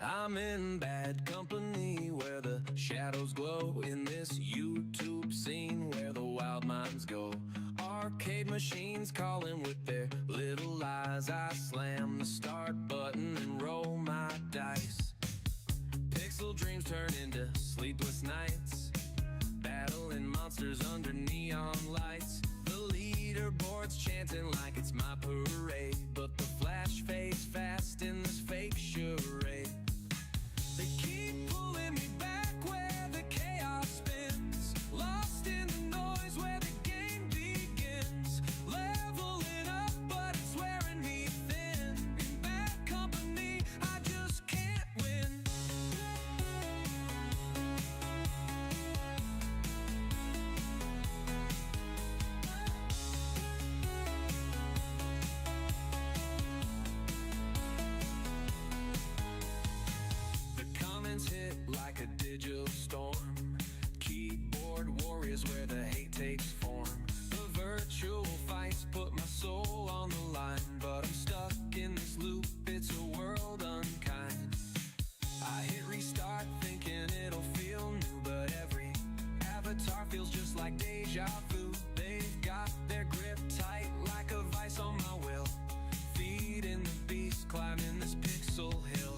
I'm in bad company where the shadows glow, in this YouTube scene where the wild minds go. Arcade machines calling with their little lies. I slam the start button and roll my dice. Pixel dreams turn into sleepless nights, battling monsters under neon lights. The leaderboard's chanting like it's my parade, but the flash fades fast in this fake charade. They keep pulling me back where the chaos spins, lost in the noise where the game begins. Leveling up, but it's wearing me thin. In bad company, I just can't win. The comments hit like a digital storm, keyboard warriors where the hate takes form. The virtual fights put my soul on the line, but I'm stuck in this loop, it's a world unkind. I hit restart thinking it'll feel new, but every avatar feels just like deja vu. They've got their grip tight like a vice on my will, feeding the beast, climbing this pixel hill.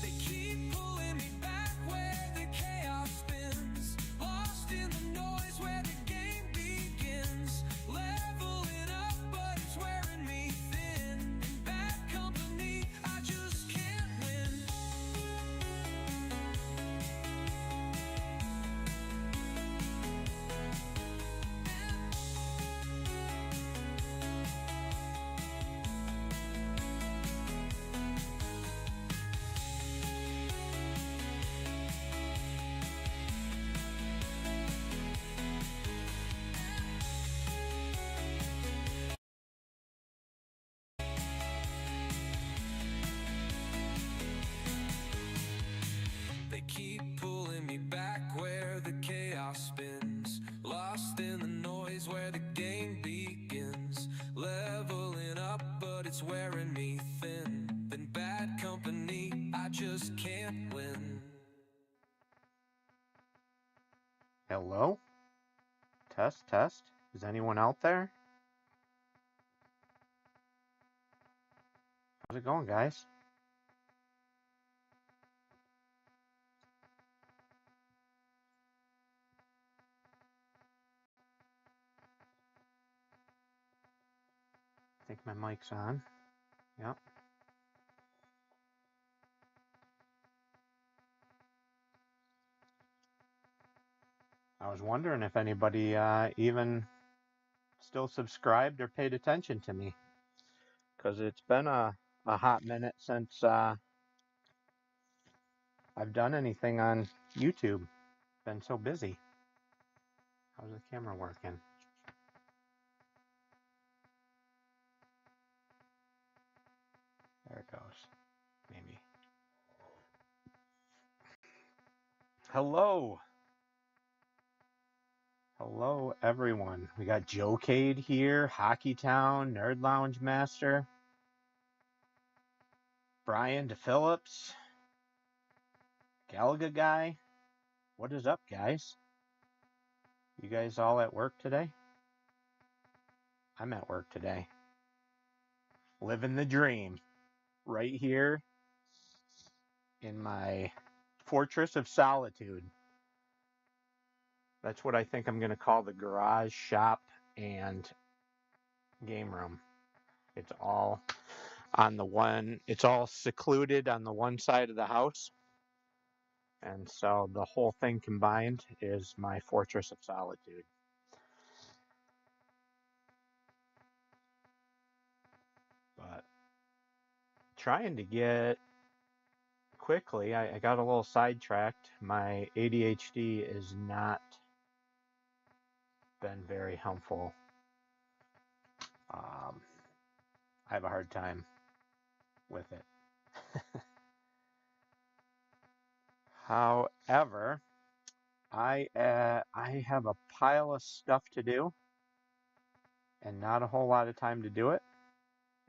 They keep pulling me back where the chaos spins, lost in the noise where the game begins. Leveling up, but it's wearing me thin. In bad company, I just can't win. They keep pulling me back where the chaos spins, lost in the noise where the game begins. Leveling up, but it's wearing me thin. In bad company, I just can't win. Hello? Test, test. Is anyone out there? How's it going, guys? I think my mic's on. Yep. I was wondering if anybody even still subscribed or paid attention to me, because it's been a hot minute since I've done anything on YouTube. Been so busy. How's the camera working? There it goes. Maybe. Hello. Hello, everyone. We got Joe Cade here, Hockey Town, Nerd Lounge Master, Brian DePhillips, Galaga Guy. What is up, guys? You guys all at work today? I'm at work today. Living the dream. Right here in my Fortress of Solitude. That's what I think I'm going to call the garage, shop, and game room. It's all on the one, it's all secluded on the one side of the house. And so the whole thing combined is my Fortress of Solitude. But trying to get quickly, I got a little sidetracked. My ADHD is not been very helpful. I have a hard time with it. However, I have a pile of stuff to do and not a whole lot of time to do it,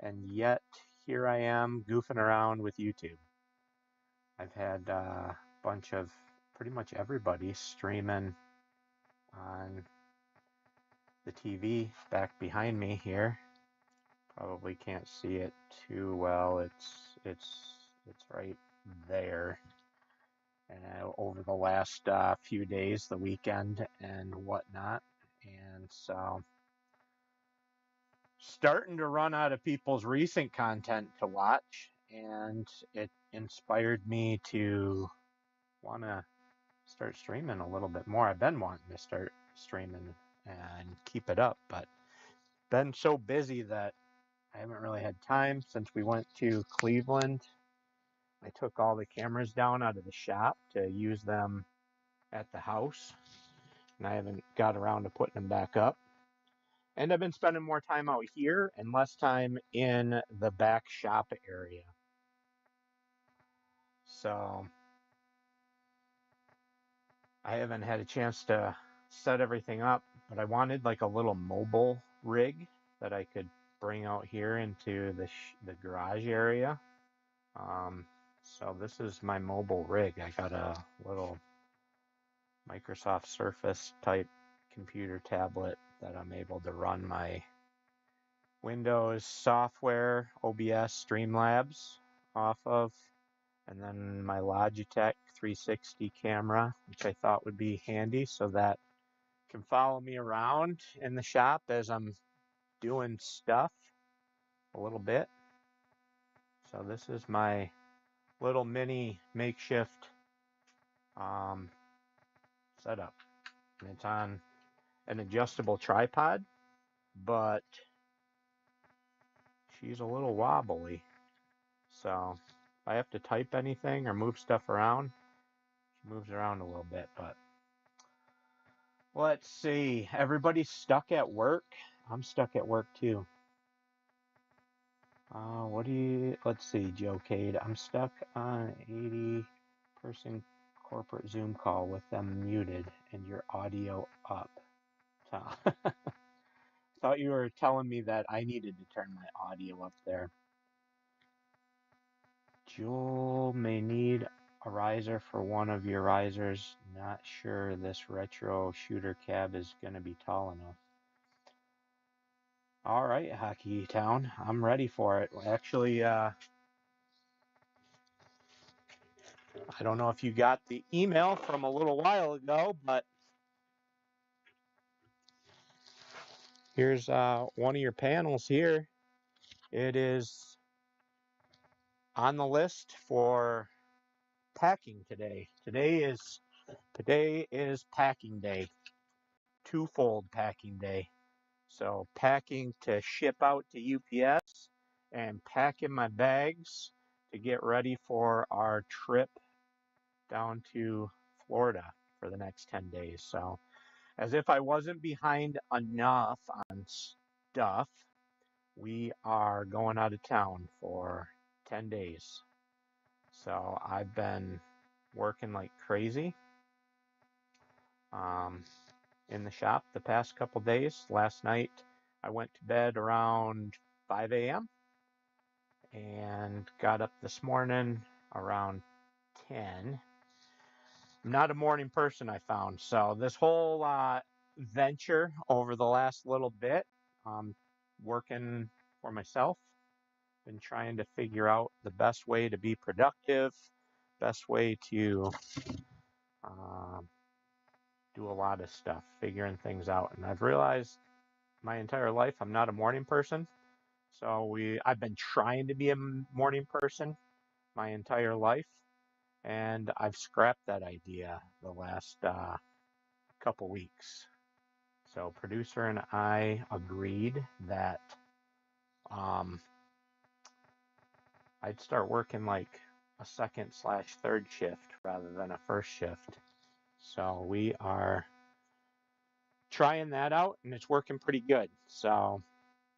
and yet here I am goofing around with YouTube. I've had a bunch of pretty much everybody streaming on the TV back behind me here. Probably can't see it too well. It's right there. And over the last few days, the weekend and whatnot, and so starting to run out of people's recent content to watch, and it inspired me to want to start streaming a little bit more. I've been wanting to start streaming and keep it up, but been so busy that I haven't really had time since we went to Cleveland. I took all the cameras down out of the shop to use them at the house, and I haven't got around to putting them back up. And I've been spending more time out here and less time in the back shop area. So I haven't had a chance to set everything up, but I wanted like a little mobile rig that I could bring out here into the garage area. So this is my mobile rig. I got a little Microsoft Surface type computer tablet that I'm able to run my Windows software, OBS, Streamlabs off of, and then my Logitech 360 camera, which I thought would be handy so that can follow me around in the shop as I'm doing stuff a little bit. So this is my little mini makeshift setup. And it's on an adjustable tripod, but she's a little wobbly. So if I have to type anything or move stuff around, she moves around a little bit. But let's see. Everybody's stuck at work. I'm stuck at work too. Let's see, Joe Cade. I'm stuck on an 80-person corporate Zoom call with them muted and your audio up. Thought you were telling me that I needed to turn my audio up there. Jewel may need a riser for one of your risers. Not sure this retro shooter cab is going to be tall enough. All right, Hockey Town. I'm ready for it. Actually, I don't know if you got the email from a little while ago, but here's one of your panels here. It is on the list for packing today. Today is packing day. Twofold packing day. So packing to ship out to UPS and packing my bags to get ready for our trip down to Florida for the next 10 days. So as if I wasn't behind enough on stuff, we are going out of town for 10 days. So I've been working like crazy in the shop the past couple days. Last night I went to bed around 5 a.m. and got up this morning around 10. I'm not a morning person, I found. So this whole venture over the last little bit, working for myself, been trying to figure out the best way to be productive, best way to do a lot of stuff, figuring things out. And I've realized my entire life I'm not a morning person. So I've been trying to be a morning person my entire life, and I've scrapped that idea the last couple weeks. So producer and I agreed that I'd start working like a second/third shift rather than a first shift. So we are trying that out, and it's working pretty good. So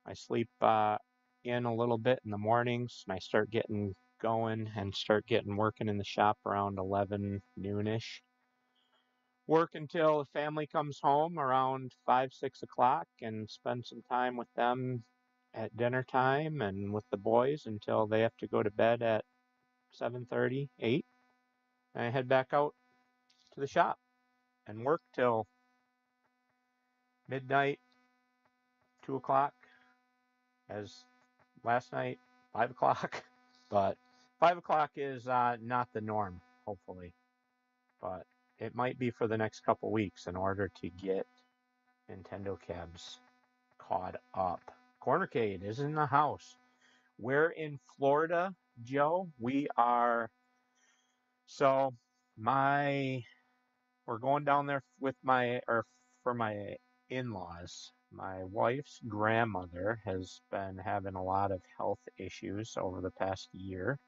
I sleep in a little bit in the mornings, and I start getting going and start getting working in the shop around 11 noonish. Work until the family comes home around 5-6 o'clock and spend some time with them at dinner time and with the boys until they have to go to bed at 7:30, 8. and I head back out to the shop and work till midnight, 2 o'clock, as last night, 5 o'clock. But 5 o'clock is not the norm, hopefully. But it might be for the next couple weeks in order to get Nintendo Cabs caught up. Cornercade is in the house. We're in Florida, Joe. We are. So we're going down there with for my in-laws. My wife's grandmother has been having a lot of health issues over the past year.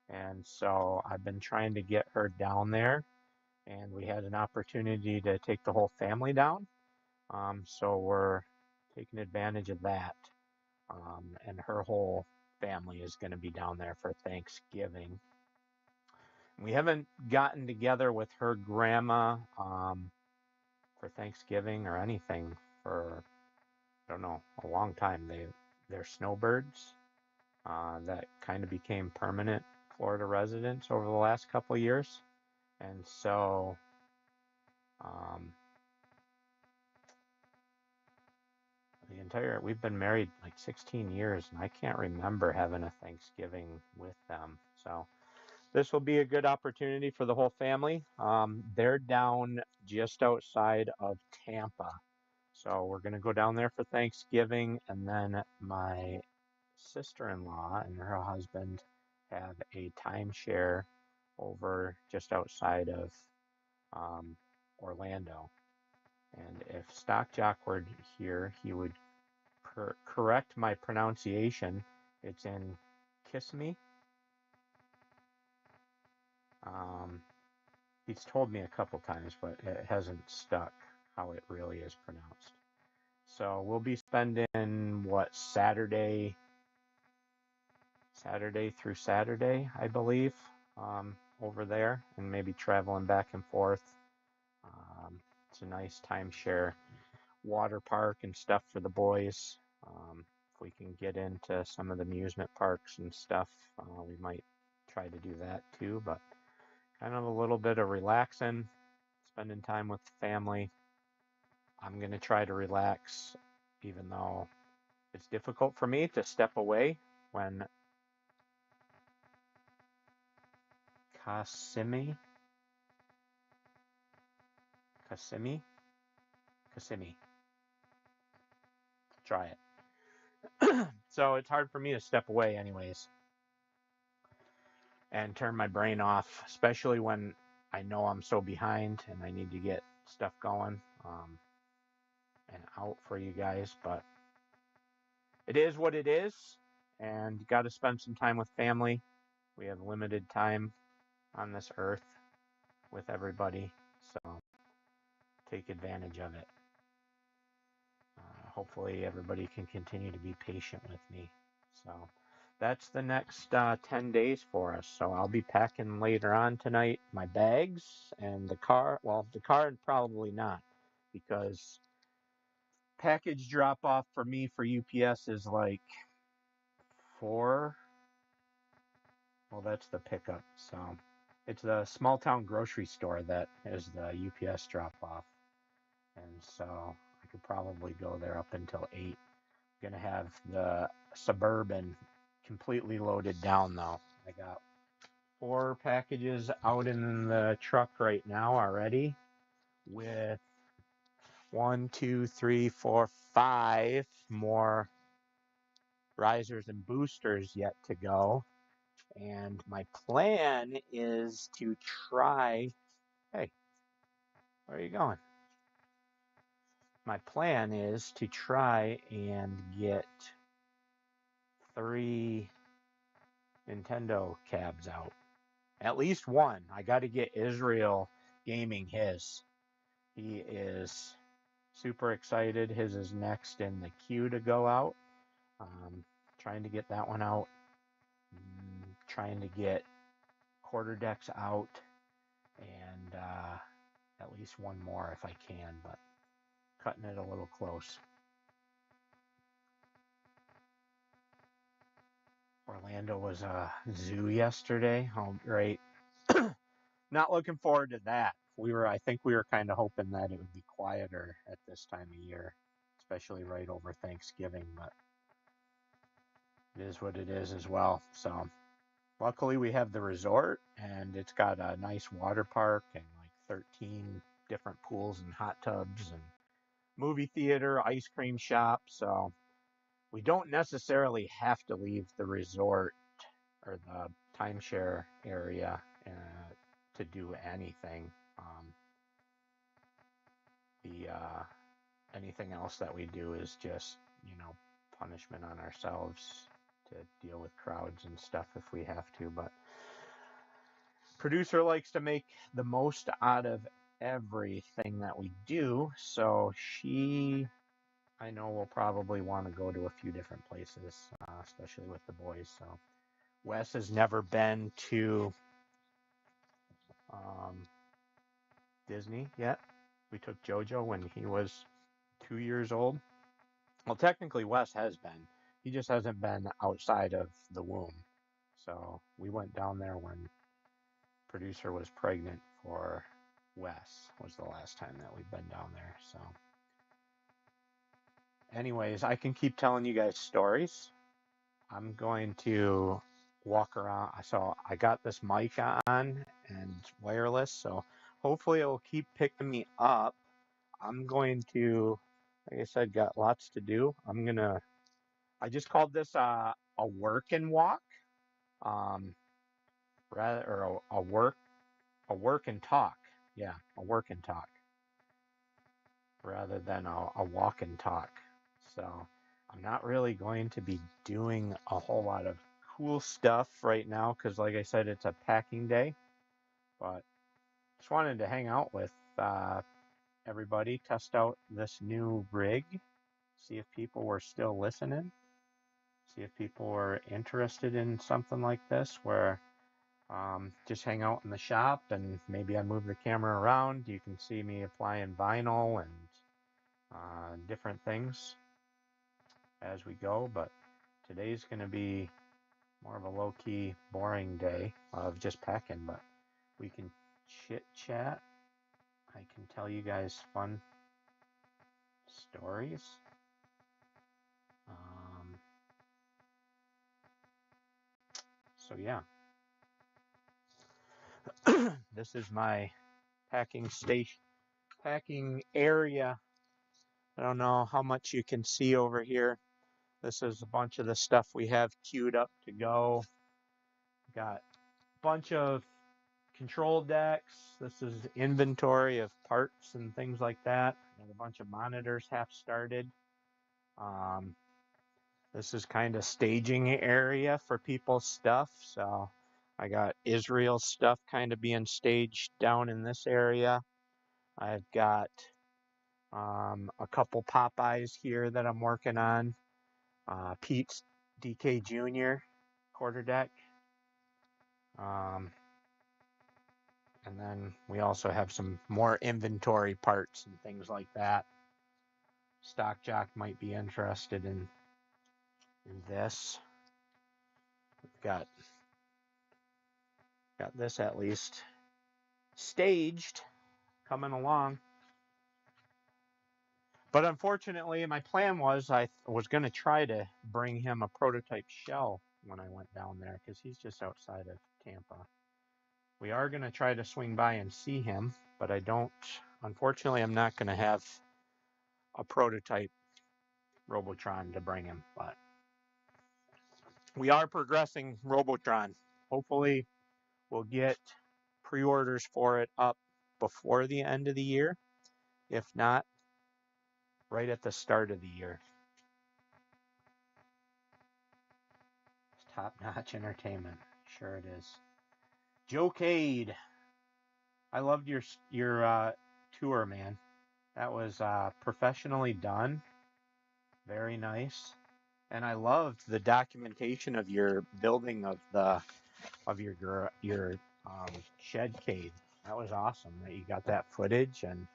And so I've been trying to get her down there, and we had an opportunity to take the whole family down. So we're taking advantage of that. And her whole family is going to be down there for Thanksgiving. We haven't gotten together with her grandma for Thanksgiving or anything for, I don't know, a long time. They're snowbirds that kind of became permanent Florida residents over the last couple of years. And so we've been married like 16 years, and I can't remember having a Thanksgiving with them. So this will be a good opportunity for the whole family. They're down just outside of Tampa. So we're going to go down there for Thanksgiving, and then my sister-in-law and her husband have a timeshare over just outside of Orlando. And if Stock Jock were here, he would correct my pronunciation. It's in Kissimmee. He's told me a couple times, but it hasn't stuck how it really is pronounced. So we'll be spending Saturday through Saturday, I believe, over there, and maybe traveling back and forth. It's a nice timeshare water park and stuff for the boys. If we can get into some of the amusement parks and stuff, we might try to do that too, but kind of a little bit of relaxing, spending time with the family. I'm going to try to relax, even though it's difficult for me to step away when Kissimmee. Try it. So it's hard for me to step away anyways and turn my brain off, especially when I know I'm so behind and I need to get stuff going and out for you guys. But it is what it is, and you got to spend some time with family. We have limited time on this earth with everybody, so take advantage of it. Hopefully everybody can continue to be patient with me. So that's the next 10 days for us. So I'll be packing later on tonight my bags and the car. Well, the car probably not, because package drop off for me for UPS is like 4. Well, that's the pickup. So it's the small town grocery store that is the UPS drop off. And so I could probably go there up until 8. I'm going to have the Suburban completely loaded down, though. I got 4 packages out in the truck right now already, with 1, 2, 3, 4, 5 more risers and boosters yet to go. And my plan is to try. Hey, where are you going? My plan is to try and get 3 Nintendo cabs out. At least one. I got to get Israel gaming his. He is super excited. His is next in the queue to go out. Trying to get that one out. Trying to get quarter decks out, and at least one more if I can, but cutting it a little close. Orlando was a zoo yesterday. Oh, great. not looking forward to that. I think we were kind of hoping that it would be quieter at this time of year, especially right over Thanksgiving, but it is what it is as well. So luckily we have the resort, and it's got a nice water park and like 13 different pools and hot tubs and movie theater, ice cream shop. So we don't necessarily have to leave the resort or the timeshare area to do anything. The anything else that we do is just, punishment on ourselves to deal with crowds and stuff if we have to. But producer likes to make the most out of everything that we do, so I know will probably want to go to a few different places, especially with the boys. So Wes has never been to Disney yet. We took JoJo when he was 2 years old. Well, technically Wes has been. He just hasn't been outside of the womb. So we went down there when producer was pregnant for Wes, was the last time that we've been down there. So anyways, I can keep telling you guys stories. I'm going to walk around. So I got this mic on and wireless, so hopefully it will keep picking me up. I'm going to, like I said, got lots to do. I just called this a work and walk, rather, or a work and talk. Yeah, a work and talk, rather than a walk and talk. So I'm not really going to be doing a whole lot of cool stuff right now because, like I said, it's a packing day. But just wanted to hang out with everybody, test out this new rig, see if people were still listening, see if people were interested in something like this where just hang out in the shop and maybe I move the camera around. You can see me applying vinyl and different things as we go, but today's going to be more of a low-key, boring day of just packing, but we can chit-chat. I can tell you guys fun stories. So yeah, this is my packing area. I don't know how much you can see over here. This is a bunch of the stuff we have queued up to go. Got a bunch of control decks. This is inventory of parts and things like that. Got a bunch of monitors half started. This is kind of staging area for people's stuff. So I got Israel's stuff kind of being staged down in this area. I've got a couple Popeyes here that I'm working on. Pete's DK Jr. quarter deck. And then we also have some more inventory parts and things like that. Stock Jock might be interested in this. We've got this at least staged, coming along. But unfortunately, my plan was I was going to try to bring him a prototype shell when I went down there because he's just outside of Tampa. We are going to try to swing by and see him, but unfortunately, I'm not going to have a prototype Robotron to bring him. But we are progressing Robotron. Hopefully, we'll get pre-orders for it up before the end of the year. If not, right at the start of the year. It's top-notch entertainment. Sure it is. Joe Cade. I loved your tour, man. That was professionally done. Very nice. And I loved the documentation of your building of your shed, Cade. That was awesome that you got that footage. And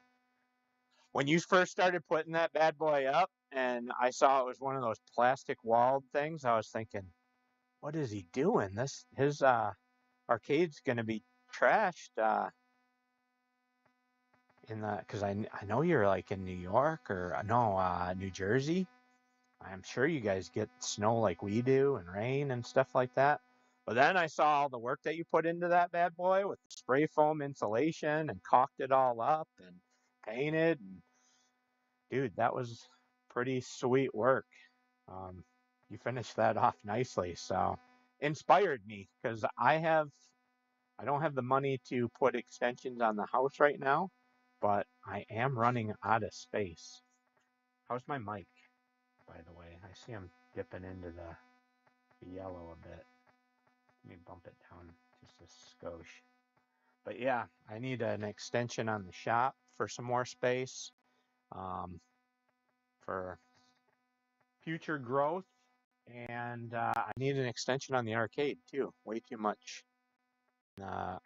when you first started putting that bad boy up and I saw it was one of those plastic walled things, I was thinking, what is he doing? His arcade's going to be trashed in the, because I know you're like in New York or no, New Jersey. I'm sure you guys get snow like we do and rain and stuff like that. But then I saw all the work that you put into that bad boy with spray foam insulation and caulked it all up and painted. And dude, that was pretty sweet work. You finished that off nicely. So inspired me because I don't have the money to put extensions on the house right now, but I am running out of space. How's my mic, by the way? I see I'm dipping into the yellow a bit. Let me bump it down just a skosh. But yeah, I need an extension on the shop for some more space, for future growth, and I need an extension on the arcade too. Way too much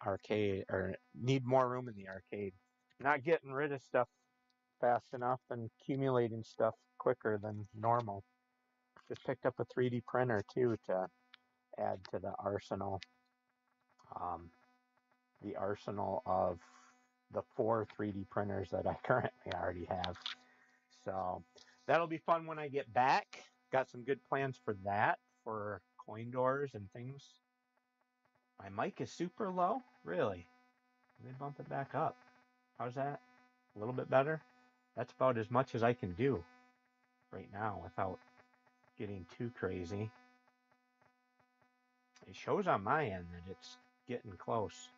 arcade, or need more room in the arcade. Not getting rid of stuff fast enough and accumulating stuff quicker than normal. Just picked up a 3D printer too to add to the arsenal. The arsenal of the 4 3D printers that I currently already have. So that'll be fun when I get back. Got some good plans for that, for coin doors and things. My mic is super low? Really? Let me bump it back up. How's that? A little bit better? That's about as much as I can do right now without getting too crazy. It shows on my end that it's getting close.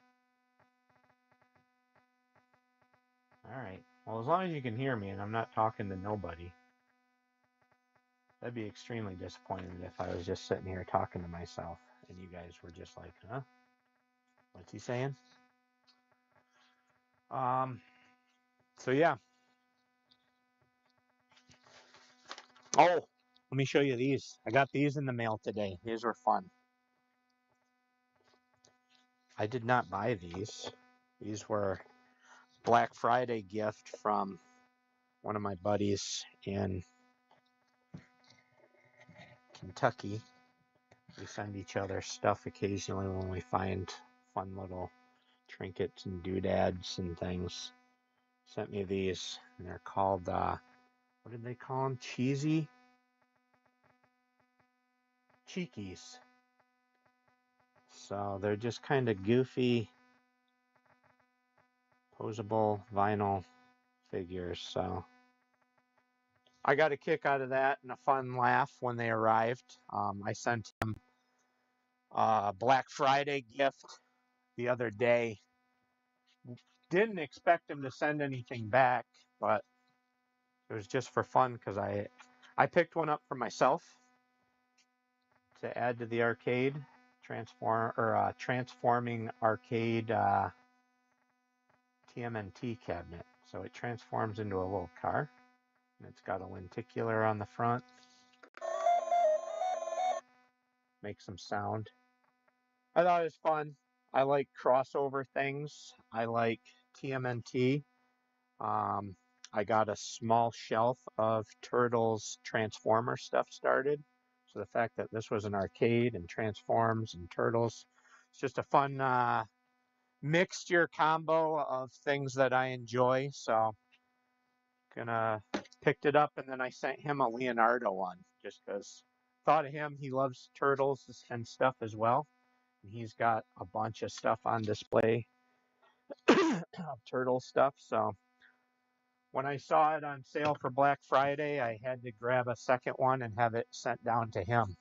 Alright. Well, as long as you can hear me and I'm not talking to nobody. That'd be extremely disappointing if I was just sitting here talking to myself and you guys were just like, huh? What's he saying? So yeah. Oh, let me show you these. I got these in the mail today. These were fun. I did not buy these. These were Black Friday gift from one of my buddies in Kentucky. We send each other stuff occasionally when we find fun little trinkets and doodads and things. Sent me these, and they're called, what did they call them? Cheekies. So they're just kind of goofy, posable vinyl figures. So I got a kick out of that and a fun laugh when they arrived. I sent him a Black Friday gift the other day. Didn't expect him to send anything back, but it was just for fun because I picked one up for myself to add to the arcade, transforming arcade TMNT cabinet. So it transforms into a little car, and it's got a lenticular on the front. Makes some sound. I thought it was fun. I like crossover things. I like TMNT. I got a small shelf of Turtles Transformer stuff started. So the fact that this was an arcade and Transforms and Turtles, it's just a fun mixture combo of things that I enjoy. So picked it up, and then I sent him a Leonardo one just because thought of him. He loves turtles and stuff as well. And he's got a bunch of stuff on display of turtle stuff. So when I saw it on sale for Black Friday, I had to grab a second one and have it sent down to him.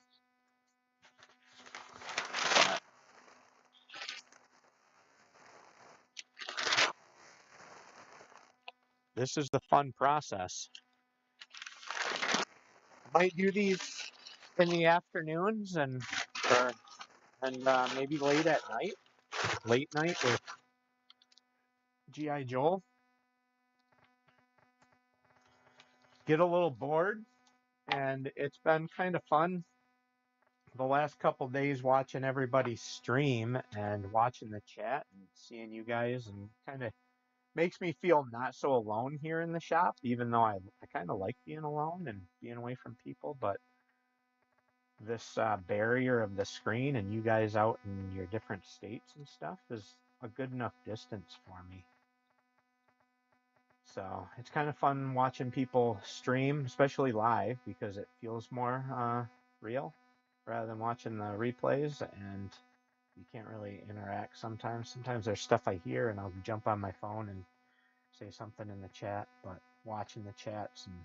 This is the fun process. I might do these in the afternoons and maybe late night with G.I. Joe. Get a little bored, and it's been kind of fun the last couple days watching everybody stream and watching the chat and seeing you guys, and kind of makes me feel not so alone here in the shop, even though I kind of like being alone and being away from people. But this barrier of the screen and you guys out in your different states and stuff is a good enough distance for me. So it's kind of fun watching people stream, especially live, because it feels more real rather than watching the replays, and you can't really interact sometimes. Sometimes there's stuff I hear and I'll jump on my phone and say something in the chat, but watching the chats and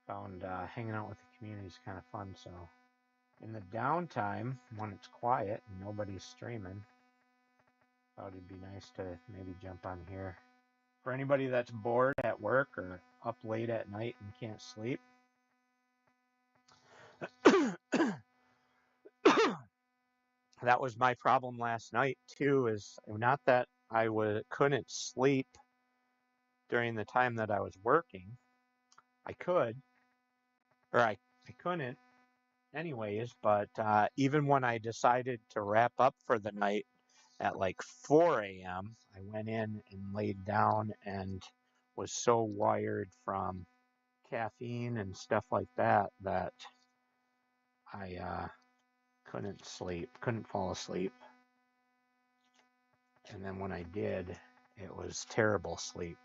found hanging out with the community is kind of fun. So in the downtime, when it's quiet and nobody's streaming, thought it'd be nice to maybe jump on here. For anybody that's bored at work or up late at night and can't sleep, that was my problem last night too. Is not that I couldn't sleep during the time that I was working. I could, or I couldn't anyways, but even when I decided to wrap up for the night at like 4 a.m., I went in and laid down and was so wired from caffeine and stuff like that that I couldn't fall asleep. And then when I did, it was terrible sleep.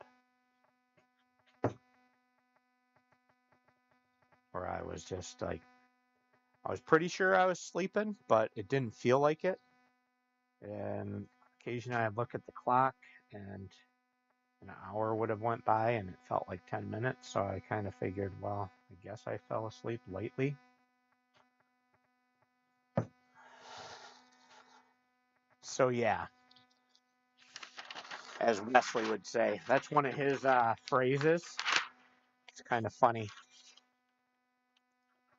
Where I was just like, I was pretty sure I was sleeping, but it didn't feel like it. And occasionally I'd look at the clock and an hour would have went by and it felt like 10 minutes. So I kind of figured, well, I guess I fell asleep lately. So yeah, as Wesley would say, that's one of his phrases. It's kind of funny.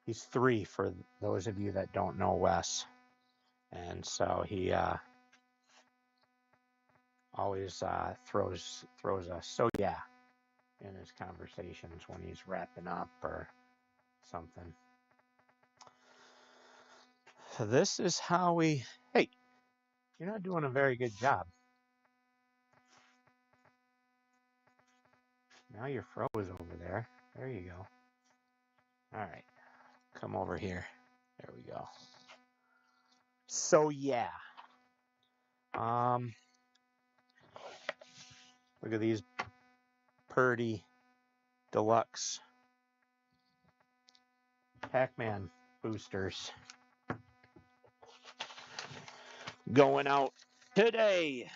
He's 3 for those of you that don't know Wes. And so he always throws us, so yeah, in his conversations when he's wrapping up or something. So this is how we, hey, you're not doing a very good job. Now you're froze over there. There you go. All right, come over here. There we go. So yeah, look at these Purdy Deluxe Pac-Man boosters going out today.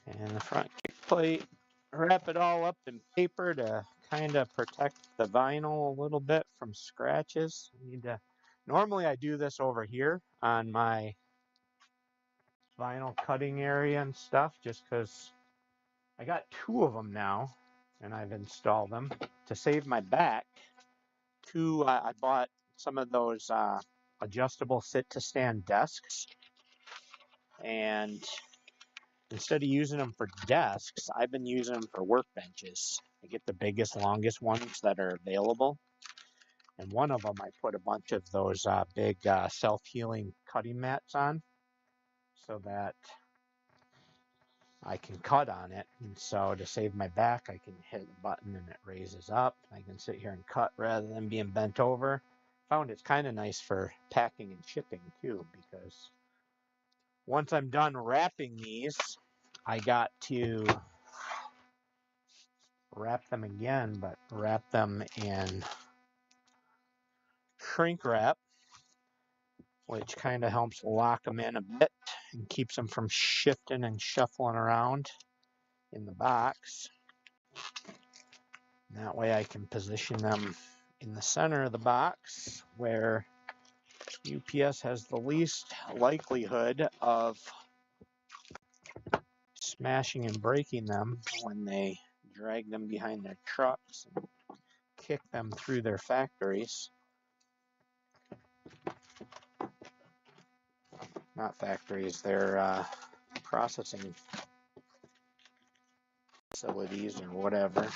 And the front kick plate, wrap it all up in paper to kind of protect the vinyl a little bit from scratches. Normally I do this over here on my vinyl cutting area and stuff, just because I got 2 of them now and I've installed them to save my back. I bought some of those adjustable sit-to-stand desks, and instead of using them for desks, I've been using them for workbenches. I get the biggest, longest ones that are available. And one of them, I put a bunch of those big self-healing cutting mats on so that I can cut on it. And so to save my back, I can hit a button and it raises up. I can sit here and cut rather than being bent over. Found it's kind of nice for packing and shipping too, because once I'm done wrapping these, I got to wrap them again, but wrap them in shrink wrap, which kind of helps lock them in a bit and keeps them from shifting and shuffling around in the box. And that way I can position them in the center of the box where UPS has the least likelihood of smashing and breaking them when they drag them behind their trucks and kick them through their factories. Not factories, they're processing facilities or whatever.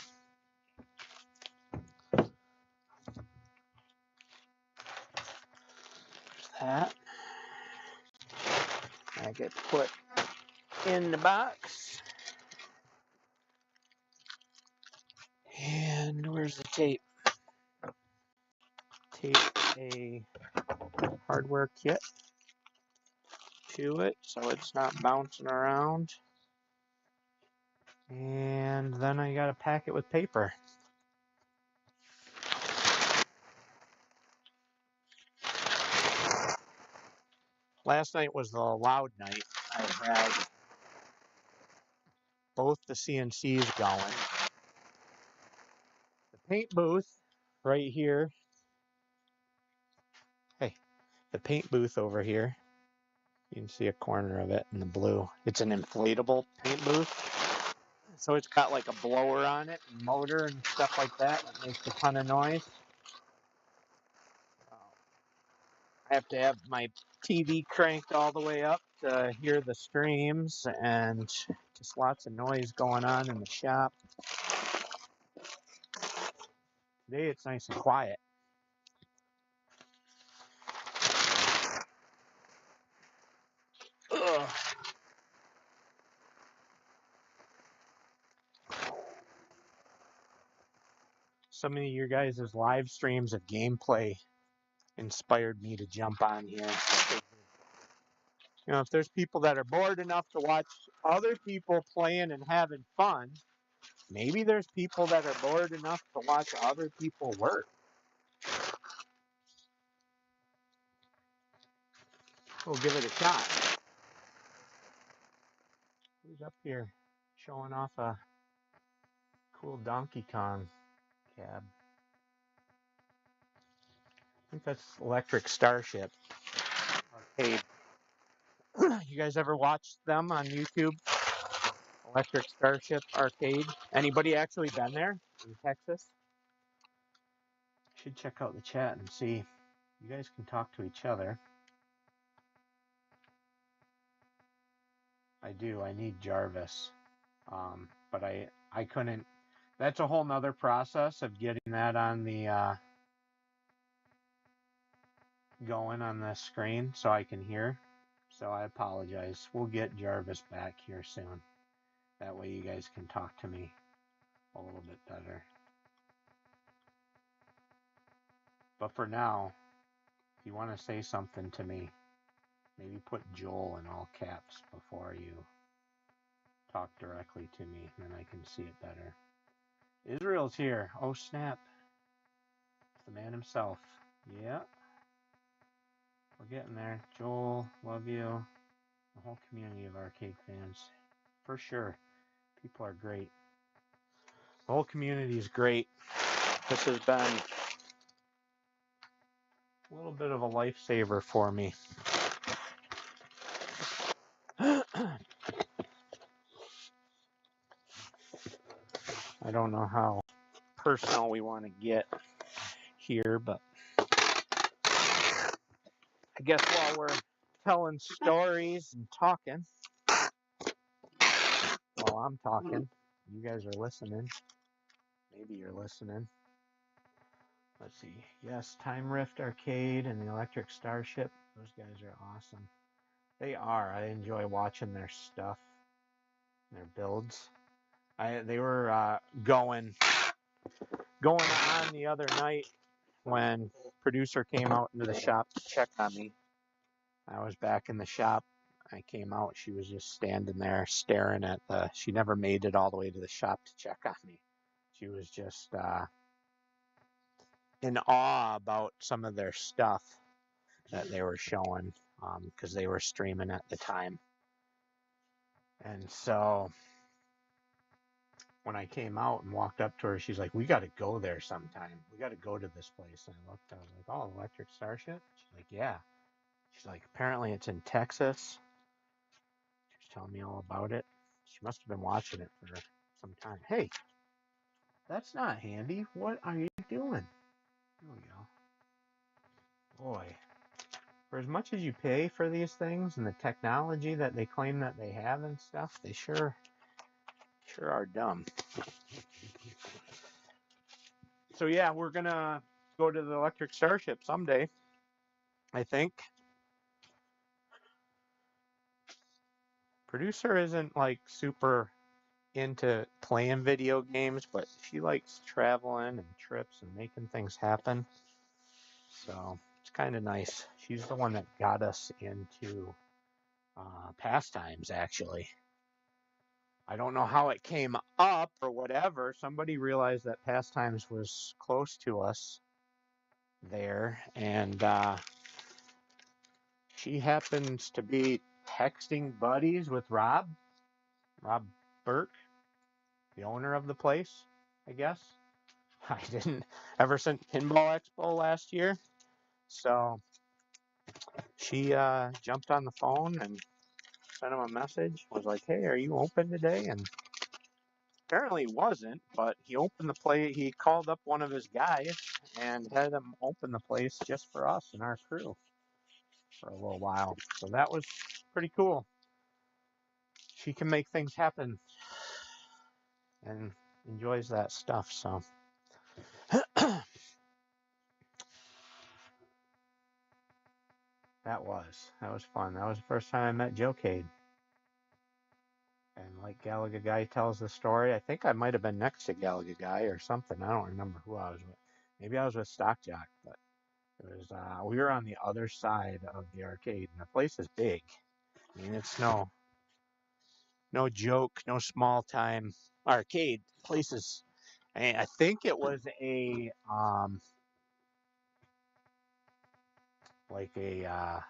That I get put in the box. And where's the tape? Tape a hardware kit to it so it's not bouncing around. And then I got to pack it with paper. Last night was the loud night. I had both the CNCs going. The paint booth right here. Hey, the paint booth over here. You can see a corner of it in the blue. It's an inflatable paint booth. So it's got like a blower on it, and motor and stuff like that. It makes a ton of noise. I have to have my TV cranked all the way up to hear the streams, and just lots of noise going on in the shop. Today it's nice and quiet. Ugh. Some of your guys' live streams of gameplay inspired me to jump on here. You know, if there's people that are bored enough to watch other people playing and having fun, maybe there's people that are bored enough to watch other people work. We'll give it a shot. Who's up here showing off a cool Donkey Kong cab? I think that's Electric Starship Arcade. You guys ever watched them on YouTube? Electric Starship Arcade. Anybody actually been there in Texas? Should check out the chat and see. You guys can talk to each other. I do. I need Jarvis. But I couldn't. That's a whole nother process of getting that on the going on the screen so I can hear. So I apologize. We'll get Jarvis back here soon. That way you guys can talk to me a little bit better. But for now, if you want to say something to me, maybe put Joel in all caps before you talk directly to me, and then I can see it better. Israel's here. Oh, snap. It's the man himself. Yeah. We're getting there. Joel, love you. The whole community of arcade fans. For sure. People are great. The whole community is great. This has been a little bit of a lifesaver for me. I don't know how personal we want to get here, but I guess while we're telling stories and talking, while I'm talking, you guys are listening. Maybe you're listening. Let's see. Yes, Time Rift Arcade and the Electric Starship. Those guys are awesome. They are. I enjoy watching their stuff, their builds. They were going on the other night when producer came out into the shop to check on me. I was back in the shop. I came out. She was just standing there staring at she never made it all the way to the shop to check on me. She was just in awe about some of their stuff that they were showing because they were streaming at the time. And so when I came out and walked up to her, she's like, "We got to go there sometime. We got to go to this place." And I looked, I was like, "Oh, Electric Starship?" She's like, "Yeah." She's like, "Apparently it's in Texas." She was telling me all about it. She must have been watching it for some time. Hey, that's not handy. What are you doing? There we go. Boy, for as much as you pay for these things and the technology that they claim that they have and stuff, they sure are dumb. So yeah, we're gonna go to the Electric Starship someday, I think. Producer isn't like super into playing video games, but she likes traveling and trips and making things happen. So it's kind of nice. She's the one that got us into Pastimes, actually. I don't know how it came up or whatever. Somebody realized that Pastimes was close to us there, and she happens to be texting buddies with Rob Burke, the owner of the place, I guess. I didn't ever since Pinball Expo last year. So she jumped on the phone and sent him a message, was like, hey, are you open today? And apparently he wasn't, but he opened the place. He called up one of his guys and had him open the place just for us and our crew for a little while. So that was pretty cool. She can make things happen and enjoys that stuff. So that was fun. That was the first time I met Joe Cade. And like Gallagher Guy tells the story, I think I might have been next to Gallagher Guy or something. I don't remember who I was with. Maybe I was with Stock Jock, but it was we were on the other side of the arcade, and the place is big. I mean, it's no joke, no small time arcade. Places. I think it was a like a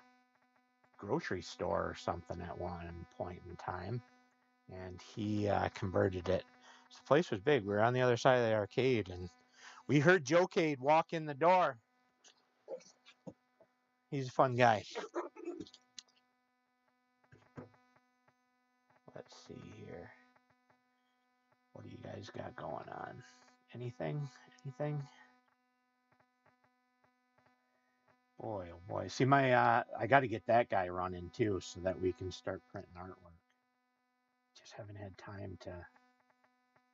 grocery store or something at one point in time, and he converted it. So the place was big. We were on the other side of the arcade, and we heard Joe Cade walk in the door. He's a fun guy. Let's see here. What do you guys got going on? Anything? Boy, oh boy. See, I got to get that guy running too so that we can start printing artwork. Just haven't had time to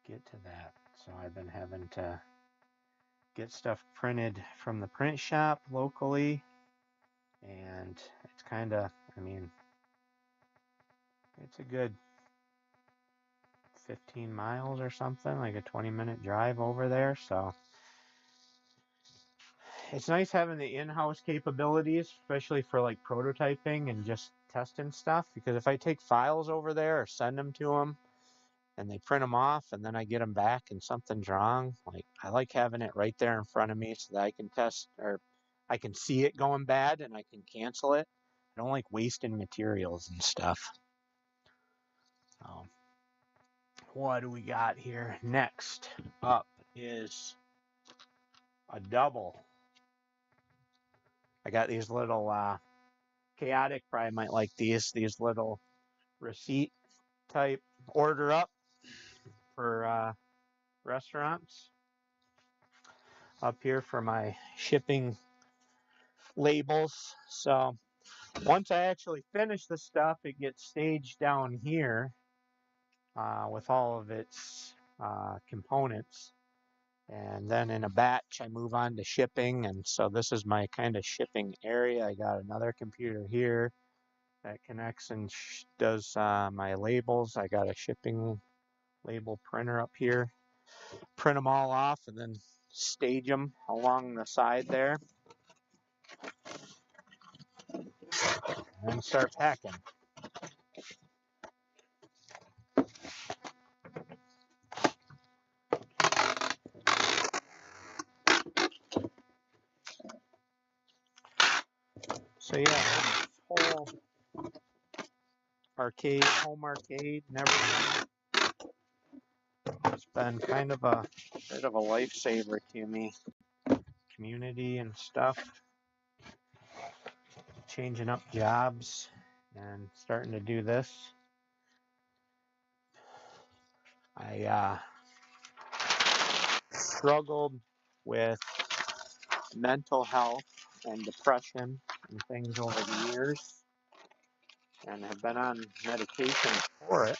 get to that. So I've been having to get stuff printed from the print shop locally. And it's kind of, I mean, it's a good 15 miles or something, like a 20-minute drive over there. So it's nice having the in-house capabilities, especially for like prototyping and just testing stuff. Because if I take files over there or send them to them and they print them off and then I get them back and something's wrong, like I like having it right there in front of me so that I can test or I can see it going bad and I can cancel it. I don't like wasting materials and stuff. What do we got here? Next up is a double. I got these little Chaotic probably might like these little receipt type order up for restaurants up here for my shipping labels. So once I actually finish the stuff, it gets staged down here with all of its components. And then in a batch, I move on to shipping. And so this is my kind of shipping area. I got another computer here that connects and does my labels. I got a shipping label printer up here. Print them all off and then stage them along the side there. And start packing. So yeah, this whole arcade, home arcade, and everything, it's been kind of a bit of a lifesaver to me. Community and stuff. Changing up jobs and starting to do this. I struggled with mental health and depression and things over the years and have been on medication for it.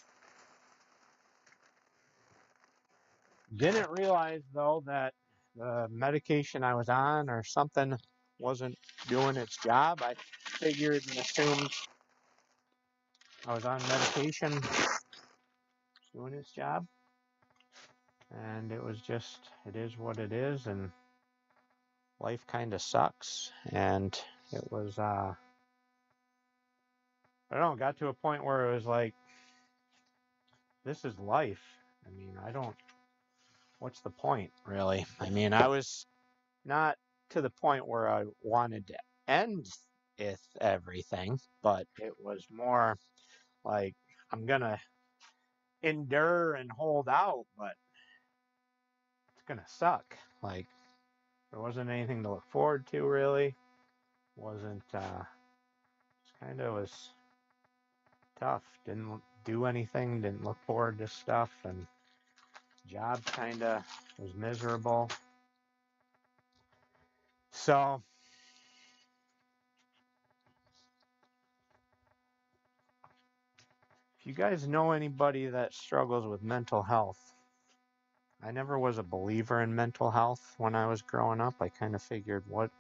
Didn't realize though that the medication I was on or something wasn't doing its job. I figured and assumed I was on medication doing its job, and it was just, it is what it is, and life kind of sucks. And it was, I don't know, got to a point where it was like, this is life. I mean, what's the point, really? I mean, I was not to the point where I wanted to end with everything, but it was more like, I'm going to endure and hold out, but it's going to suck. Like, there wasn't anything to look forward to, really. Wasn't, just kind of was tough. Didn't do anything, didn't look forward to stuff, and job kind of was miserable. So, if you guys know anybody that struggles with mental health, I never was a believer in mental health when I was growing up. I kind of figured, what's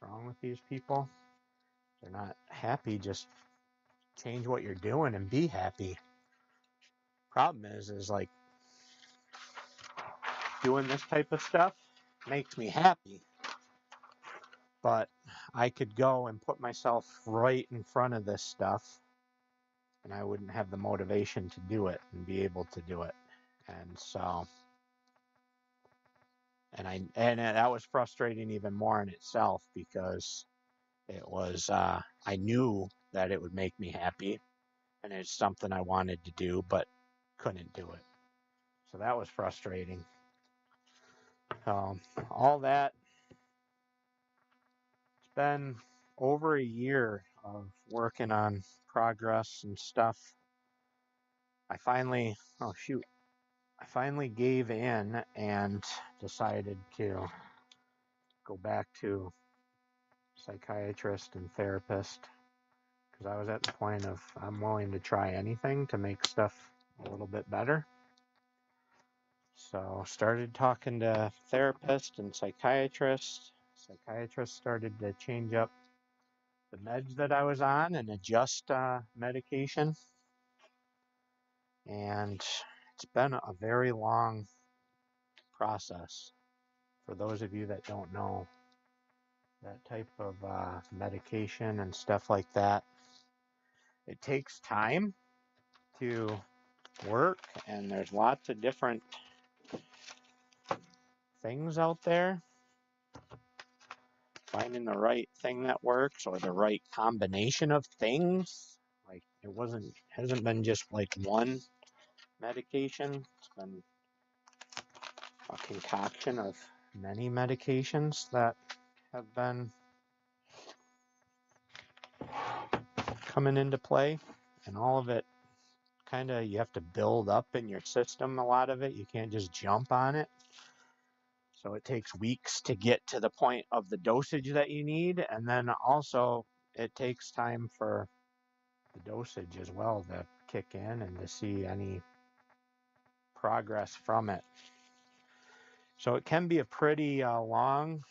wrong with these people? They're not happy, just change what you're doing and be happy. Problem is like, doing this type of stuff makes me happy. But I could go and put myself right in front of this stuff, and I wouldn't have the motivation to do it and be able to do it. And so, and that was frustrating even more in itself, because it was, I knew that it would make me happy, and it's something I wanted to do, but couldn't do it. So that was frustrating. All that, it's been over a year of working on progress and stuff. I finally gave in and decided to go back to psychiatrist and therapist, because I was at the point of, I'm willing to try anything to make stuff a little bit better. So started talking to therapist and psychiatrist. Psychiatrist started to change up the meds that I was on and adjust medication. And it's been a very long process. For those of you that don't know, that type of medication and stuff like that, it takes time to work, and there's lots of different things out there. Finding the right thing that works, or the right combination of things. Like, hasn't been just like one medication. It's been a concoction of many medications that have been coming into play, and all of it kind of, you have to build up in your system. A lot of it, you can't just jump on it. So it takes weeks to get to the point of the dosage that you need, and then also it takes time for the dosage as well to kick in and to see any progress from it. So it can be a pretty long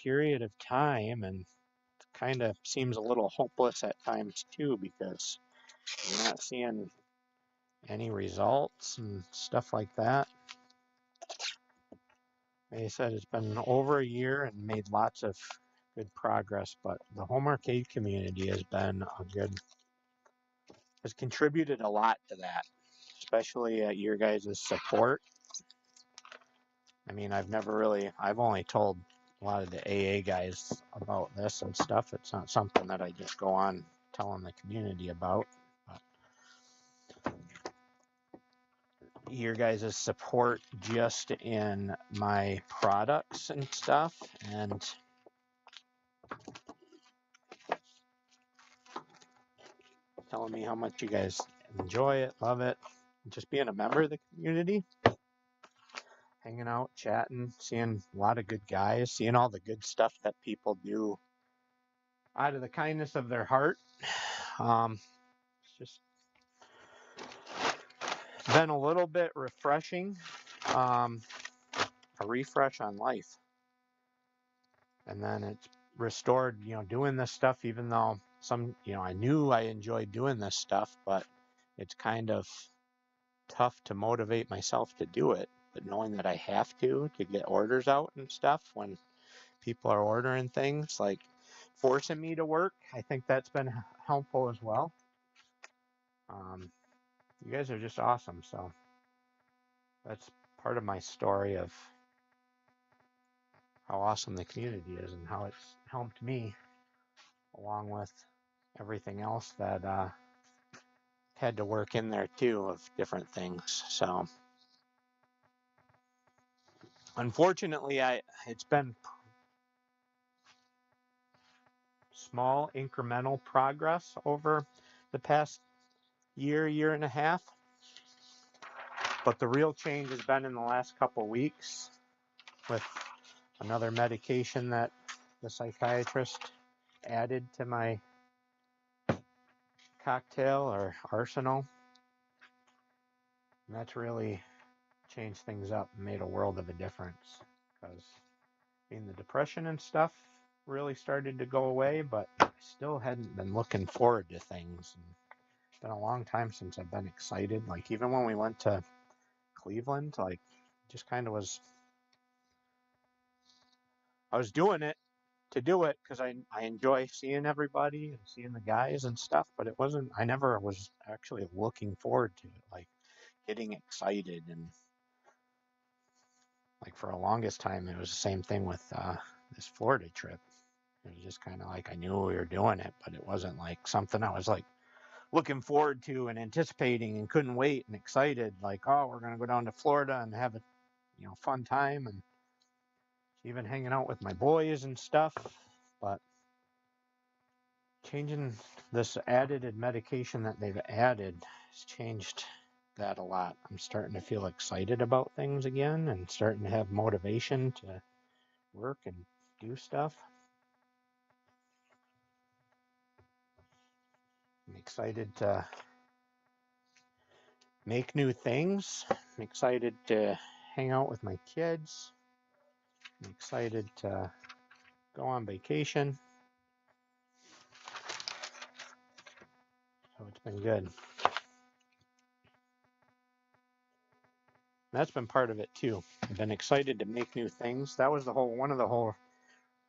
period of time, and it kind of seems a little hopeless at times too, because you're not seeing any results and stuff like that. Like I said, it's been over a year and made lots of good progress, but the home arcade community has contributed a lot to that, especially your guys' support. I mean, I've only told a lot of the AA guys about this and stuff. It's not something that I just go on telling the community about. But your guys' support just in my products and stuff, and telling me how much you guys enjoy it, love it, just being a member of the community, hanging out, chatting, seeing a lot of good guys, seeing all the good stuff that people do out of the kindness of their heart. It's just been a little bit refreshing, a refresh on life. And then it's restored, doing this stuff, even though I knew I enjoyed doing this stuff, but it's kind of tough to motivate myself to do it. But knowing that I have to get orders out and stuff when people are ordering things, like forcing me to work. I think that's been helpful as well. You guys are just awesome. So that's part of my story of how awesome the community is and how it's helped me, along with everything else that had to work in there too of different things. So unfortunately, it's been small incremental progress over the past year and a half. But the real change has been in the last couple weeks with another medication that the psychiatrist added to my cocktail or arsenal. And that's really changed things up and made a world of a difference. Because the depression and stuff really started to go away, but I still hadn't been looking forward to things. And it's been a long time since I've been excited. Like even when we went to Cleveland, like just kind of I was doing it to do it because I enjoy seeing everybody and seeing the guys and stuff, but I never was actually looking forward to it, like getting excited. And like for the longest time, it was the same thing with this Florida trip. It was just kind of like I knew we were doing it, but it wasn't like something I was like looking forward to and anticipating and couldn't wait and excited. Like, oh, we're gonna go down to Florida and have a fun time and even hanging out with my boys and stuff. But changing this added medication that they've added has changed that a lot. I'm starting to feel excited about things again and starting to have motivation to work and do stuff. I'm excited to make new things. I'm excited to hang out with my kids. I'm excited to go on vacation. So it's been good. That's been part of it too. I've been excited to make new things. That was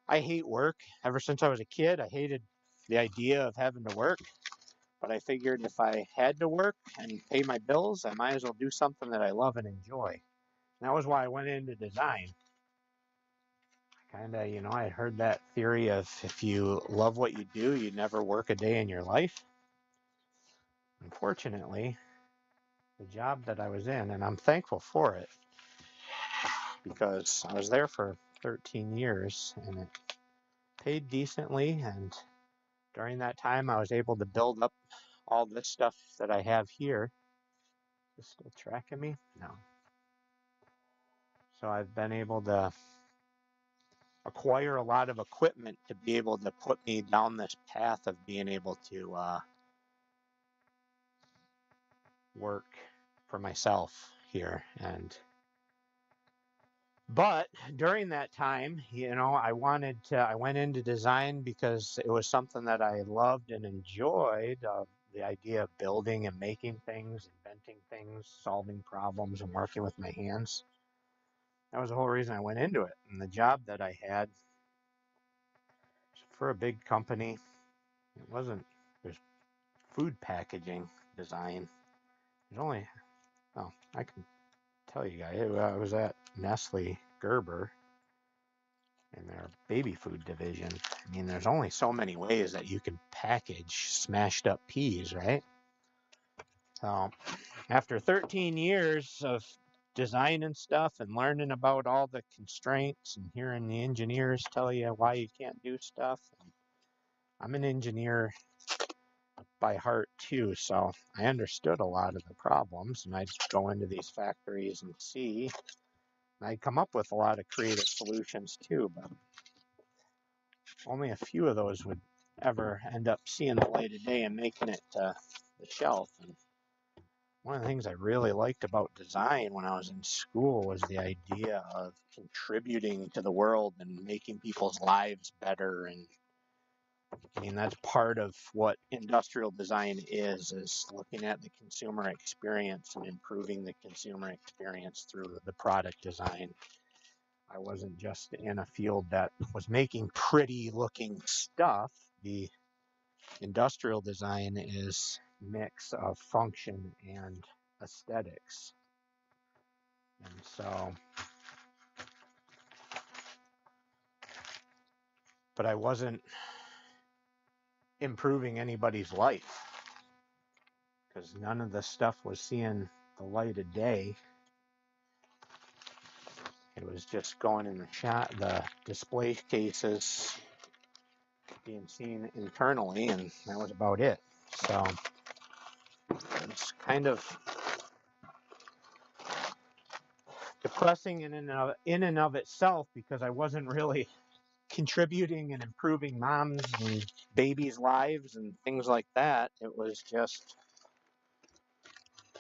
I hate work. Ever since I was a kid, I hated the idea of having to work. But I figured if I had to work and pay my bills, I might as well do something that I love and enjoy. And that was why I went into design. I heard that theory of if you love what you do, you never work a day in your life. Unfortunately, the job that I was in, and I'm thankful for it, because I was there for 13 years and it paid decently. And during that time, I was able to build up all this stuff that I have here. Is it still tracking me? No. So I've been able to acquire a lot of equipment to be able to put me down this path of being able to work for myself here. But during that time, I went into design because it was something that I loved and enjoyed, the idea of building and making things, inventing things, solving problems, and working with my hands. That was the whole reason I went into it. And the job that I had was for a big company. It was food packaging design. I can tell you guys, I was at Nestle Gerber in their baby food division. I mean, there's only so many ways that you can package smashed up peas, right? So after 13 years of designing stuff and learning about all the constraints and hearing the engineers tell you why you can't do stuff, I'm an engineer by heart too, so I understood a lot of the problems, and I'd go into these factories and see, and I'd come up with a lot of creative solutions too, but only a few of those would ever end up seeing the light of day and making it to the shelf. And one of the things I really liked about design when I was in school was the idea of contributing to the world and making people's lives better. And I mean, that's part of what industrial design is looking at the consumer experience and improving the consumer experience through the product design. I wasn't just in a field that was making pretty looking stuff. The industrial design is mix of function and aesthetics. And so, but I wasn't improving anybody's life because none of the stuff was seeing the light of day. It was just going in the shot, the display cases being seen internally, and that was about it. So it's kind of depressing in and of itself because I wasn't really contributing and improving moms and babies' lives and things like that. It was just,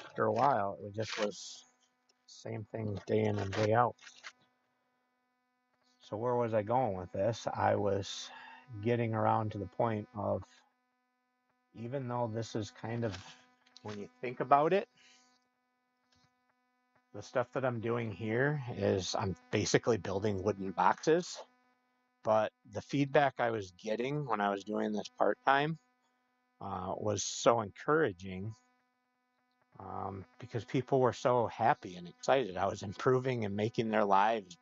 after a while, it just was same thing day in and day out. So where was I going with this? I was getting around to the point of, even though this is kind of, when you think about it, the stuff that I'm doing here is I'm basically building wooden boxes, but the feedback I was getting when I was doing this part-time was so encouraging because people were so happy and excited. I was improving and making their lives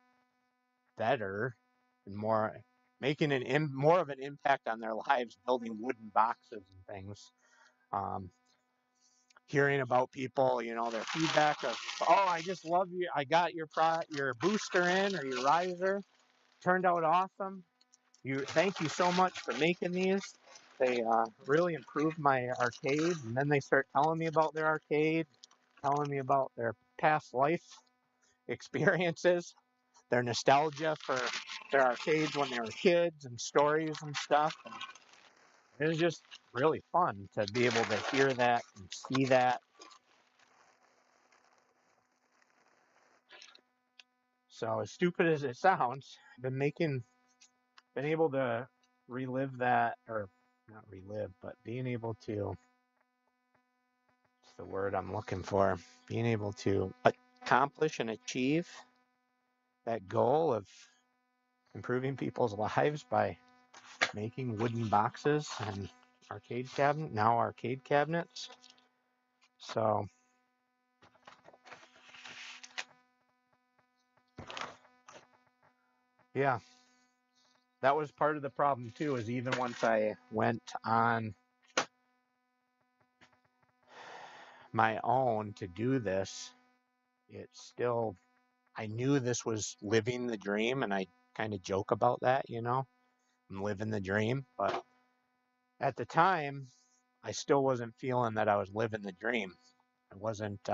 better and more, making more of an impact on their lives, building wooden boxes and things. Hearing about people, their feedback of, oh, I just love you. I got your booster in or your riser. Turned out awesome. Thank you so much for making these. They really improved my arcade. And then they start telling me about their arcade, telling me about their past life experiences, their nostalgia for their arcades when they were kids and stories and stuff. And it was just really fun to be able to hear that and see that. So as stupid as it sounds, I've been able to relive that, or not relive, but being able to, it's the word I'm looking for, being able to accomplish and achieve that goal of improving people's lives by making wooden boxes and arcade cabinets. So yeah, that was part of the problem too, is even once I went on my own to do this, it's still, I knew this was living the dream, and I kind of joke about that, I'm living the dream. But at the time, I still wasn't feeling that I was living the dream. I wasn't,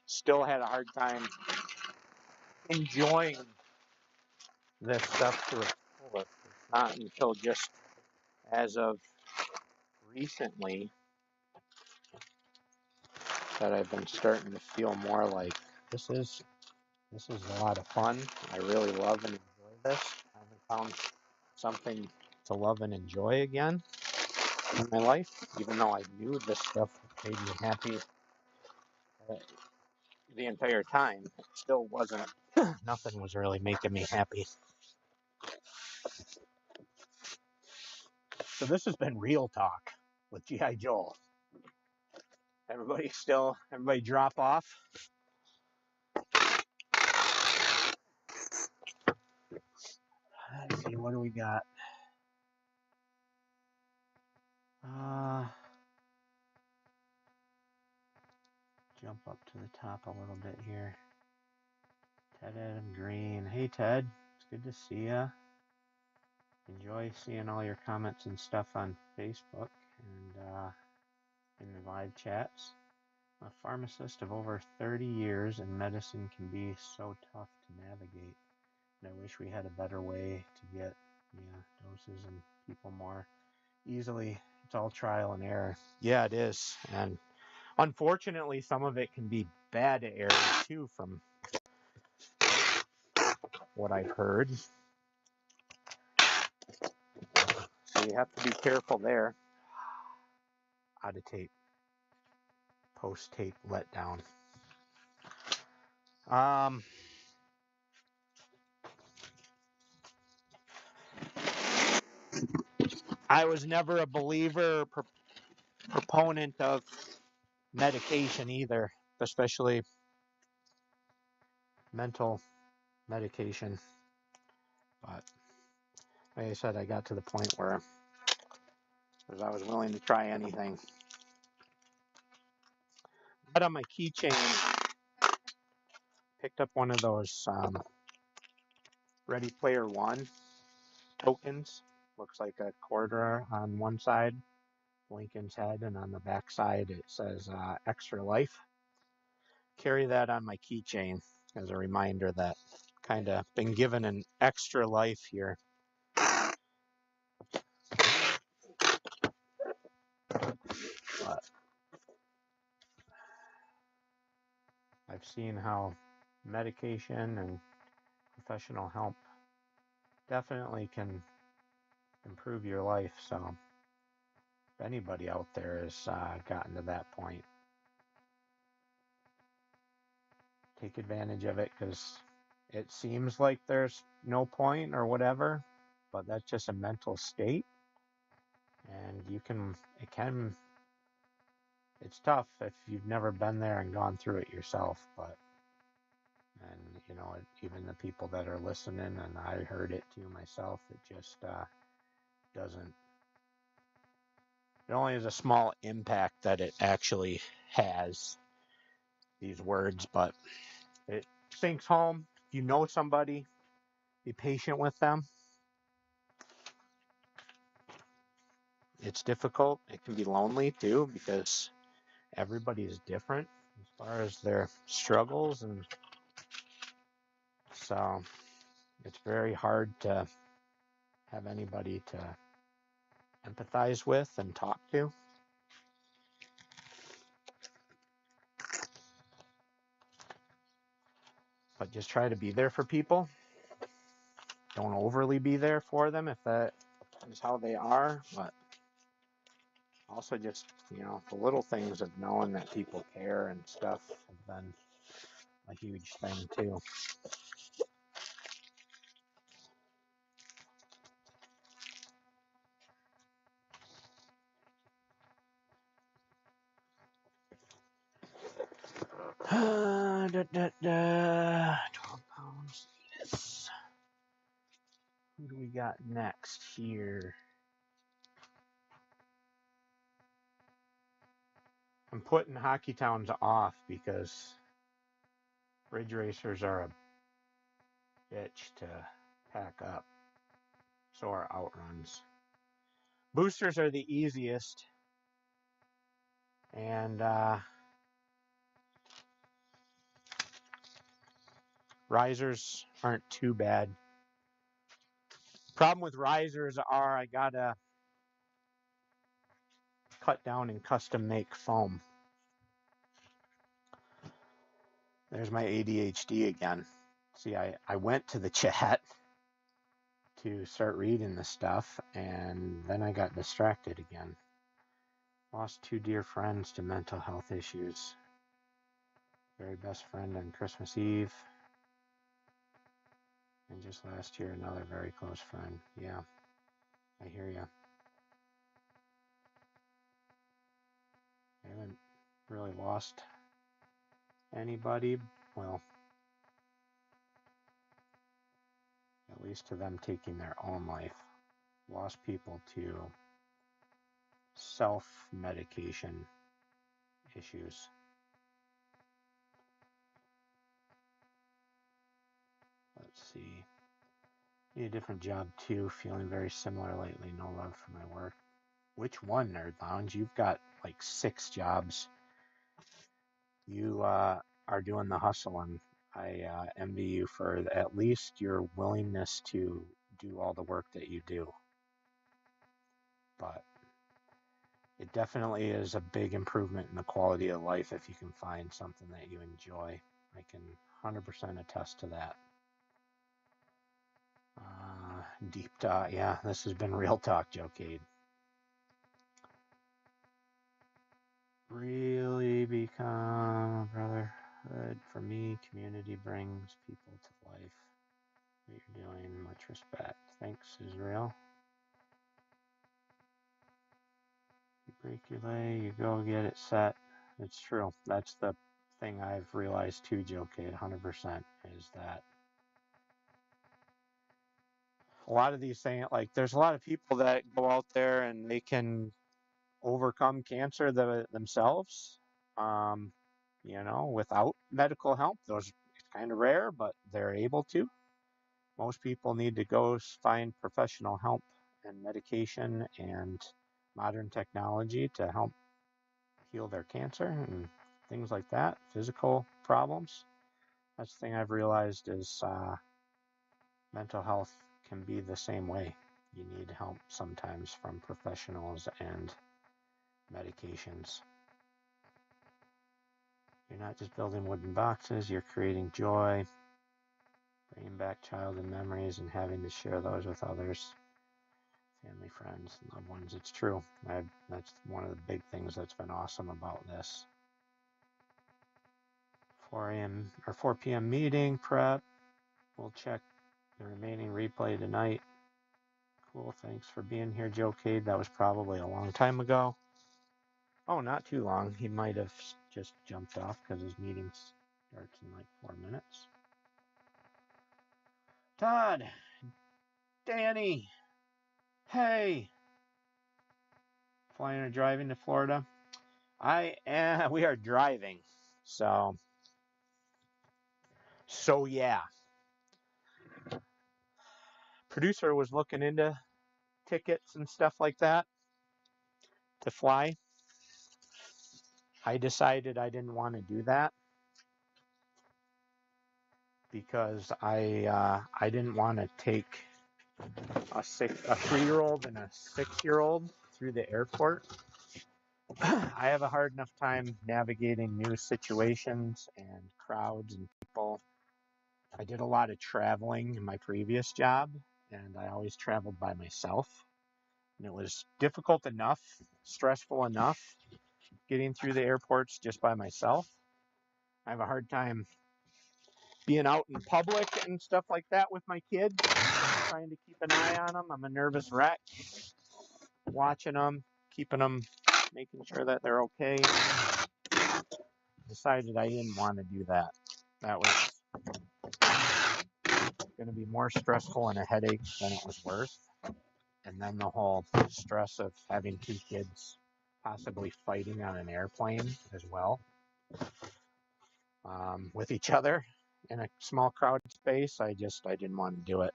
still had a hard time enjoying this stuff to its fullest. It's not until just as of recently that I've been starting to feel more like this is a lot of fun. I really love and enjoy this. I haven't found something to love and enjoy again in my life, even though I knew this stuff made me happy the entire time. It still wasn't, nothing was really making me happy. So this has been Real Talk with G.I. Joel. Everybody drop off. Let's see, what do we got? Jump up to the top a little bit here. Ted Adam Green. Hey, Ted. It's good to see ya. Enjoy seeing all your comments and stuff on Facebook and in the live chats. A pharmacist of over 30 years, and medicine can be so tough to navigate. And I wish we had a better way to get doses and people more easily. It's all trial and error. Yeah, it is. And unfortunately, some of it can be bad error too, from what I've heard. So you have to be careful there. Out of tape. Post-tape letdown. I was never a believer or proponent of medication either, especially mental medication. But like I said, I got to the point where I was willing to try anything. But on my keychain, picked up one of those Ready Player One tokens. Looks like a quarter on one side, Lincoln's head, and on the back side it says Extra Life. Carry that on my keychain as a reminder that kind of been given an extra life here. But I've seen how medication and professional help definitely can improve your life. So if anybody out there has gotten to that point, take advantage of it, because it seems like there's no point or whatever, but that's just a mental state. And it's tough if you've never been there and gone through it yourself, and even the people that are listening, and I heard it too myself, it just doesn't, it only has a small impact that it actually has, these words, but it sinks home. If you know somebody, be patient with them. It's difficult. It can be lonely too, because everybody is different as far as their struggles, and so it's very hard to have anybody to empathize with and talk to. But just try to be there for people. Don't overly be there for them if that is how they are, but also just, the little things of knowing that people care and stuff have been a huge thing too. Da, da, da. 12 pounds. Yes. Who do we got next here? I'm putting Hockey Towns off because Ridge Racers are a bitch to pack up. So are Outruns. Boosters are the easiest. And risers aren't too bad. Problem with risers are I gotta cut down and custom make foam. There's my ADHD again. See, I went to the chat to start reading the stuff, and then I got distracted again. Lost 2 dear friends to mental health issues. Very best friend on Christmas Eve. And just last year, another very close friend. Yeah, I hear ya. I haven't really lost anybody. Well, at least to them taking their own life. Lost people to self-medication issues. Let's see. Need a different job too. Feeling very similar lately. No love for my work. Which one, Nerd Lounge? You've got like 6 jobs. You are doing the hustle, and I envy you for at least your willingness to do all the work that you do. But it definitely is a big improvement in the quality of life if you can find something that you enjoy. I can 100% attest to that. Deep talk. Yeah, this has been real talk, Jokade. Really become a brotherhood. For me, community brings people to life. What you're doing, much respect. Thanks, Israel. break your leg, you go get it set. It's true. That's the thing I've realized too, Joe Kid, 100%, is that a lot of these things, like there's a lot of people that go out there and they can overcome cancer themselves, without medical help. Those it's kind of rare, but they're able to. Most people need to go find professional help and medication and modern technology to help heal their cancer and things like that, physical problems. That's the thing I've realized is mental health can be the same way. You need help sometimes from professionals and medications. You're not just building wooden boxes, you're creating joy, bringing back childhood memories and having to share those with others, family, friends, and loved ones. It's true. That's one of the big things that's been awesome about this. 4 p.m. meeting prep. We'll check the remaining replay tonight. Cool. Thanks for being here, Joe Cade. That was probably a long time ago. Oh, not too long. He might have just jumped off because his meeting starts in like 4 minutes. Todd, Danny, hey. Flying or driving to Florida? We are driving. So yeah. Producer was looking into tickets and stuff like that to fly. I decided I didn't want to do that because I didn't want to take a 3-year-old and a 6-year-old through the airport. I have a hard enough time navigating new situations and crowds and people. I did a lot of traveling in my previous job, and I always traveled by myself. And it was difficult enough, stressful enough, getting through the airports just by myself. I have a hard time being out in public and stuff like that with my kids, trying to keep an eye on them. I'm a nervous wreck, watching them, keeping them, making sure that they're okay. Decided I didn't want to do that. That was going to be more stressful and a headache than it was worth. And then the whole stress of having 2 kids possibly fighting on an airplane as well, with each other in a small crowded space. I didn't want to do it.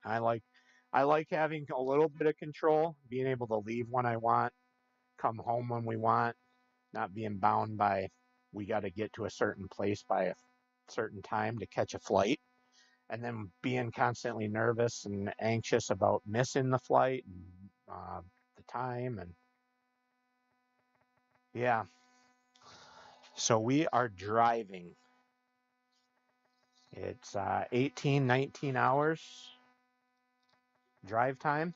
I like having a little bit of control, being able to leave when I want, come home when we want, not being bound by we got to get to a certain place by a certain time to catch a flight, and then being constantly nervous and anxious about missing the flight and the time. And yeah, so we are driving. It's 18, 19 hours drive time.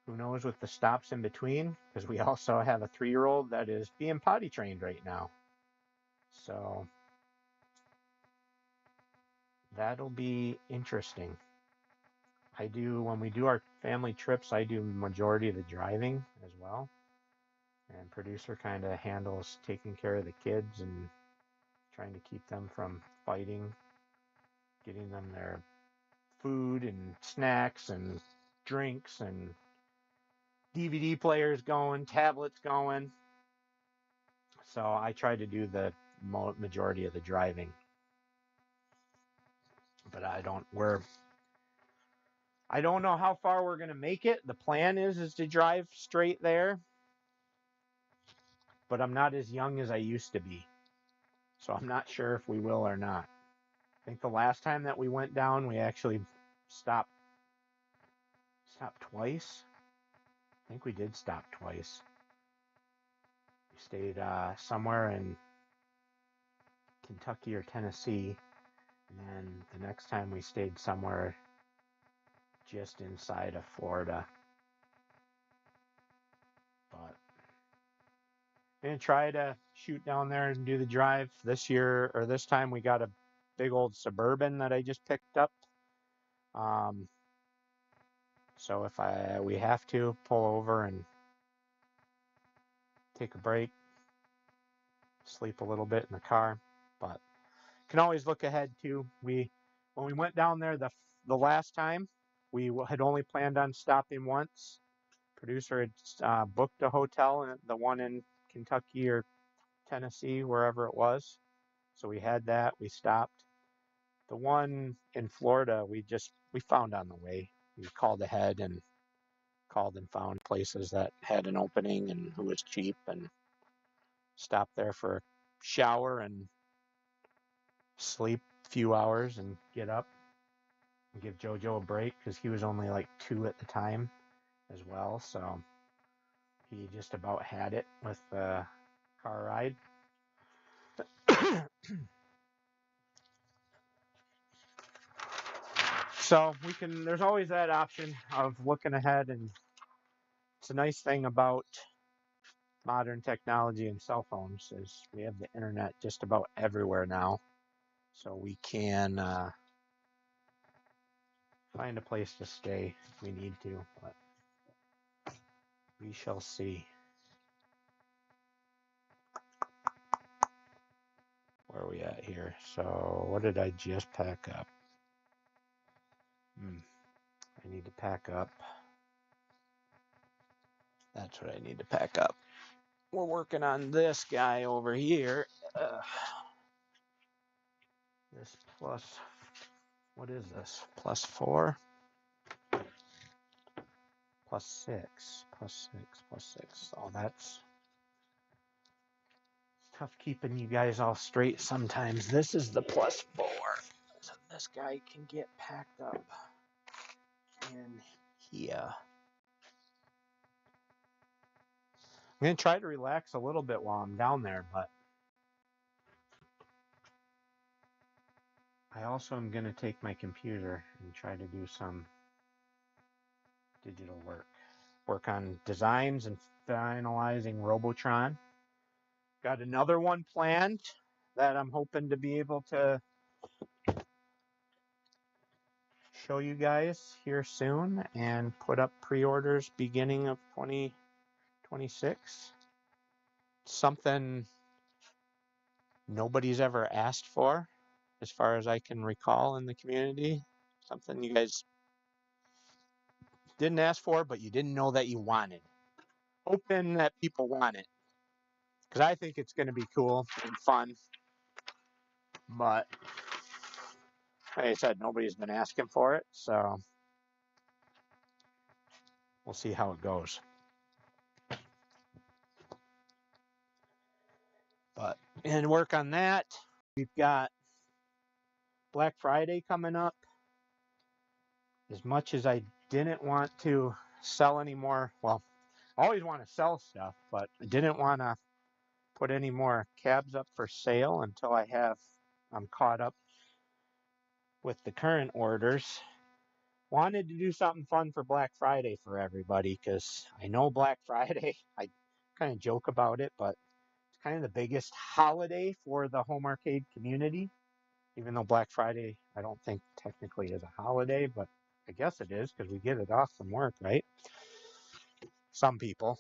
Who knows with the stops in between, because we also have a 3-year-old that is being potty trained right now. So that'll be interesting. When we do our family trips, I do majority of the driving as well. And producer kind of handles taking care of the kids and trying to keep them from fighting, getting them their food and snacks and drinks and DVD players going, tablets going. So I try to do the majority of the driving. But I don't know how far we're going to make it. The plan is to drive straight there. But I'm not as young as I used to be. So I'm not sure if we will or not. I think the last time that we went down, we actually stopped twice. I think we did stop twice. We stayed somewhere in Kentucky or Tennessee. And then the next time we stayed somewhere just inside of Florida. But I'm going to try to shoot down there and do the drive this time. We got a big old Suburban that I just picked up. So if we have to pull over and take a break, sleep a little bit in the car, but can always look ahead too. When we went down there the last time, we had only planned on stopping once. Producer had booked a hotel, and the one in Kentucky or Tennessee, wherever it was. So we had that. We stopped. The one in Florida, we found on the way. We called ahead and called and found places that had an opening and who was cheap, and stopped there for a shower and sleep a few hours and get up and give JoJo a break because he was only like 2 at the time as well. So he just about had it with the car ride. So there's always that option of looking ahead, and it's a nice thing about modern technology and cell phones is we have the internet just about everywhere now. So we can find a place to stay if we need to, but we shall see. Where are we at here? So what did I just pack up? I need to pack up. That's what I need to pack up. We're working on this guy over here. This plus, what is this? +4? +6, +6. Oh, that's tough keeping you guys all straight sometimes. This is the +4. So this guy can get packed up in here. I'm going to try to relax a little bit while I'm down there, but I also am going to take my computer and try to do some digital work. Work on designs and finalizing Robotron. Got another one planned that I'm hoping to be able to show you guys here soon and put up pre-orders beginning of 2026. Something nobody's ever asked for as far as I can recall in the community. Something you guys didn't ask for, but you didn't know that you wanted. Hoping that people want it, because I think it's going to be cool and fun. But like I said, nobody's been asking for it, so we'll see how it goes. But and work on that. We've got Black Friday coming up. As much as I didn't want to sell anymore, well, I always want to sell stuff, but I didn't want to put any more cabs up for sale until I'm caught up with the current orders. Wanted to do something fun for Black Friday for everybody, because I know Black Friday, I kind of joke about it, but it's kind of the biggest holiday for the home arcade community, even though Black Friday I don't think technically is a holiday, but I guess it is because we get it off from work, right? Some people.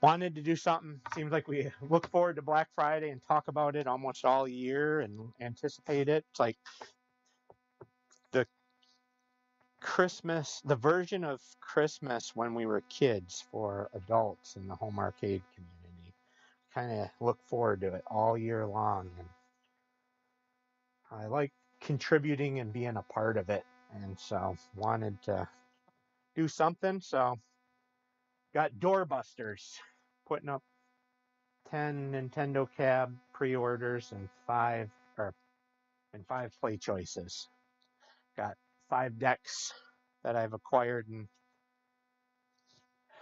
Wanted to do something. Seems like we look forward to Black Friday and talk about it almost all year and anticipate it. It's like the version of Christmas when we were kids for adults in the home arcade community. Kind of look forward to it all year long, and I like contributing and being a part of it, and so wanted to do something. So got Doorbusters, putting up 10 Nintendo Cab pre-orders and 5 play choices. Got 5 decks that I've acquired and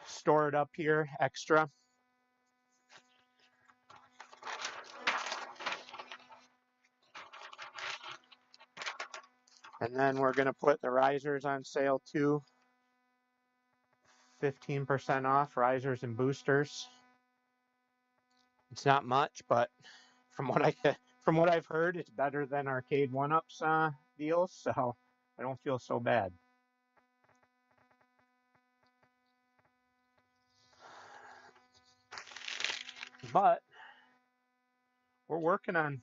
stored up here extra. And then we're going to put the risers on sale too. 15% off risers and boosters. It's not much, but from what I've heard, it's better than Arcade 1-Up's deals, so I don't feel so bad. But we're working on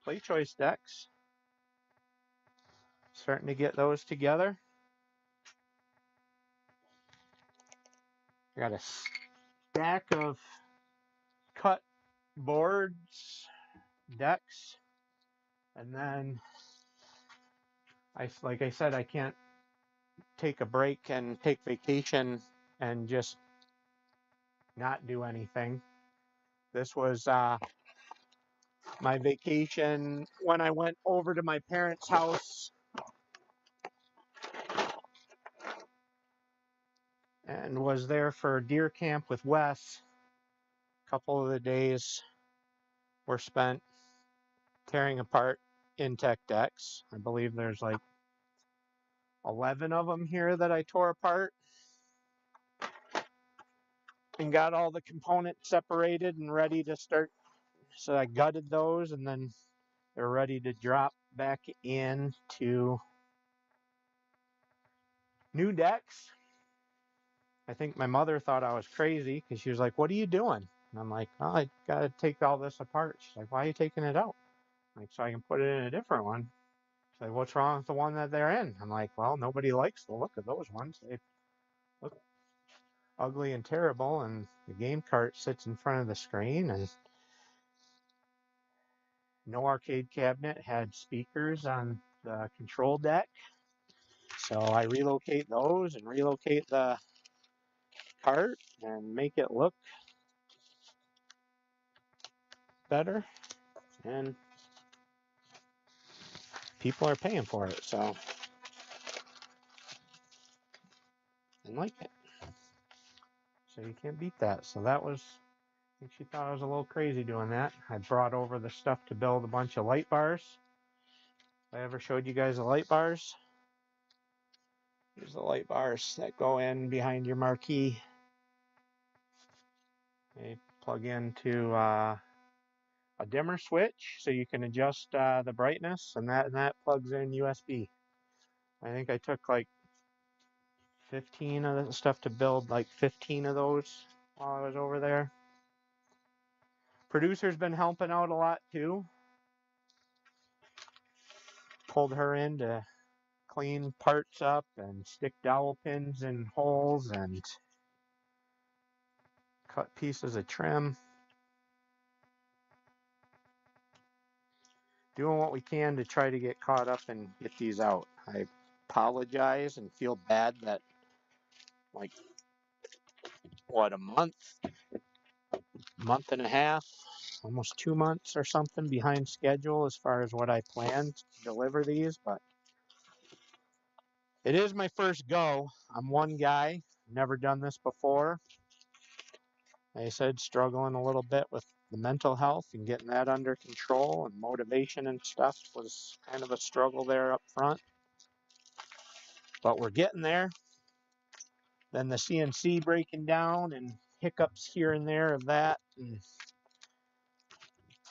play choice decks. Starting to get those together. I got a stack of cut boards, decks, and then like I said, I can't take a break and take vacation and just not do anything. This was my vacation when I went over to my parents' house and was there for deer camp with Wes. A couple of the days were spent tearing apart Intech decks. I believe there's like 11 of them here that I tore apart and got all the components separated and ready to start. So I gutted those, and then they're ready to drop back into new decks. I think my mother thought I was crazy because she was like, "What are you doing?" And I'm like, "Oh, I got to take all this apart." She's like, "Why are you taking it out?" I'm like, "So I can put it in a different one." She's like, "What's wrong with the one that they're in?" I'm like, "Well, nobody likes the look of those ones. They look ugly and terrible, and the game cart sits in front of the screen, and no arcade cabinet had speakers on the control deck. So I relocate those and relocate the cart and make it look better, and people are paying for it, so I like it. So you can't beat that. So that was, I think she thought I was a little crazy doing that. I brought over the stuff to build a bunch of light bars. I ever showed you guys the light bars? Here's the light bars that go in behind your marquee. They plug into a dimmer switch, so you can adjust the brightness, and that plugs in USB. I think I took like 15 of the stuff to build like 15 of those while I was over there. Producer's been helping out a lot too. Pulled her in to clean parts up and stick dowel pins in holes and cut pieces of trim. Doing what we can to try to get caught up and get these out. I apologize and feel bad that, like, what, a month and a half, almost 2 months or something behind schedule as far as what I planned to deliver these, but it is my first go. I'm one guy, never done this before. Like I said, struggling a little bit with the mental health and getting that under control, and motivation and stuff was kind of a struggle there up front. But we're getting there. Then the CNC breaking down and hiccups here and there of that, and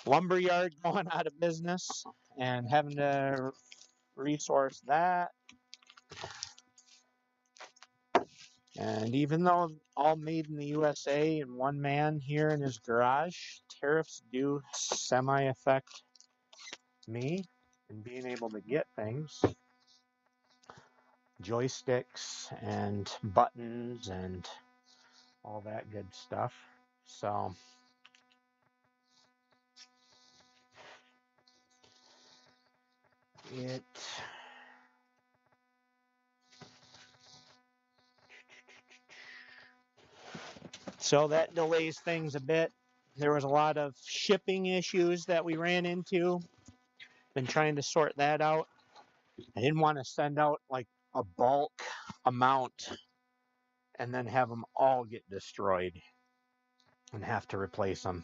lumberyard going out of business and having to resource that. And even though all made in the USA and one man here in his garage, tariffs do semi-affect me in being able to get things. Joysticks and buttons and all that good stuff. So that delays things a bit. There was a lot of shipping issues that we ran into. Been trying to sort that out. I didn't want to send out like a bulk amount and then have them all get destroyed and have to replace them.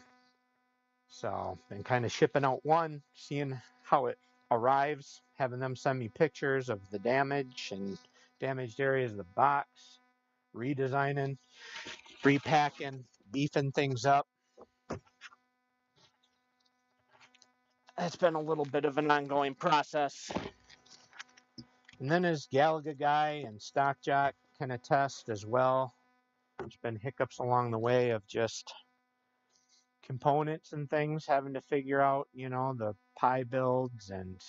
So been kind of shipping out one, seeing how it arrives, having them send me pictures of the damage and damaged areas of the box, redesigning, repacking, beefing things up. It's been a little bit of an ongoing process. And then as Galaga Guy and Stock Jock can attest as well, there's been hiccups along the way of just components and things, having to figure out, you know, the Pi builds, and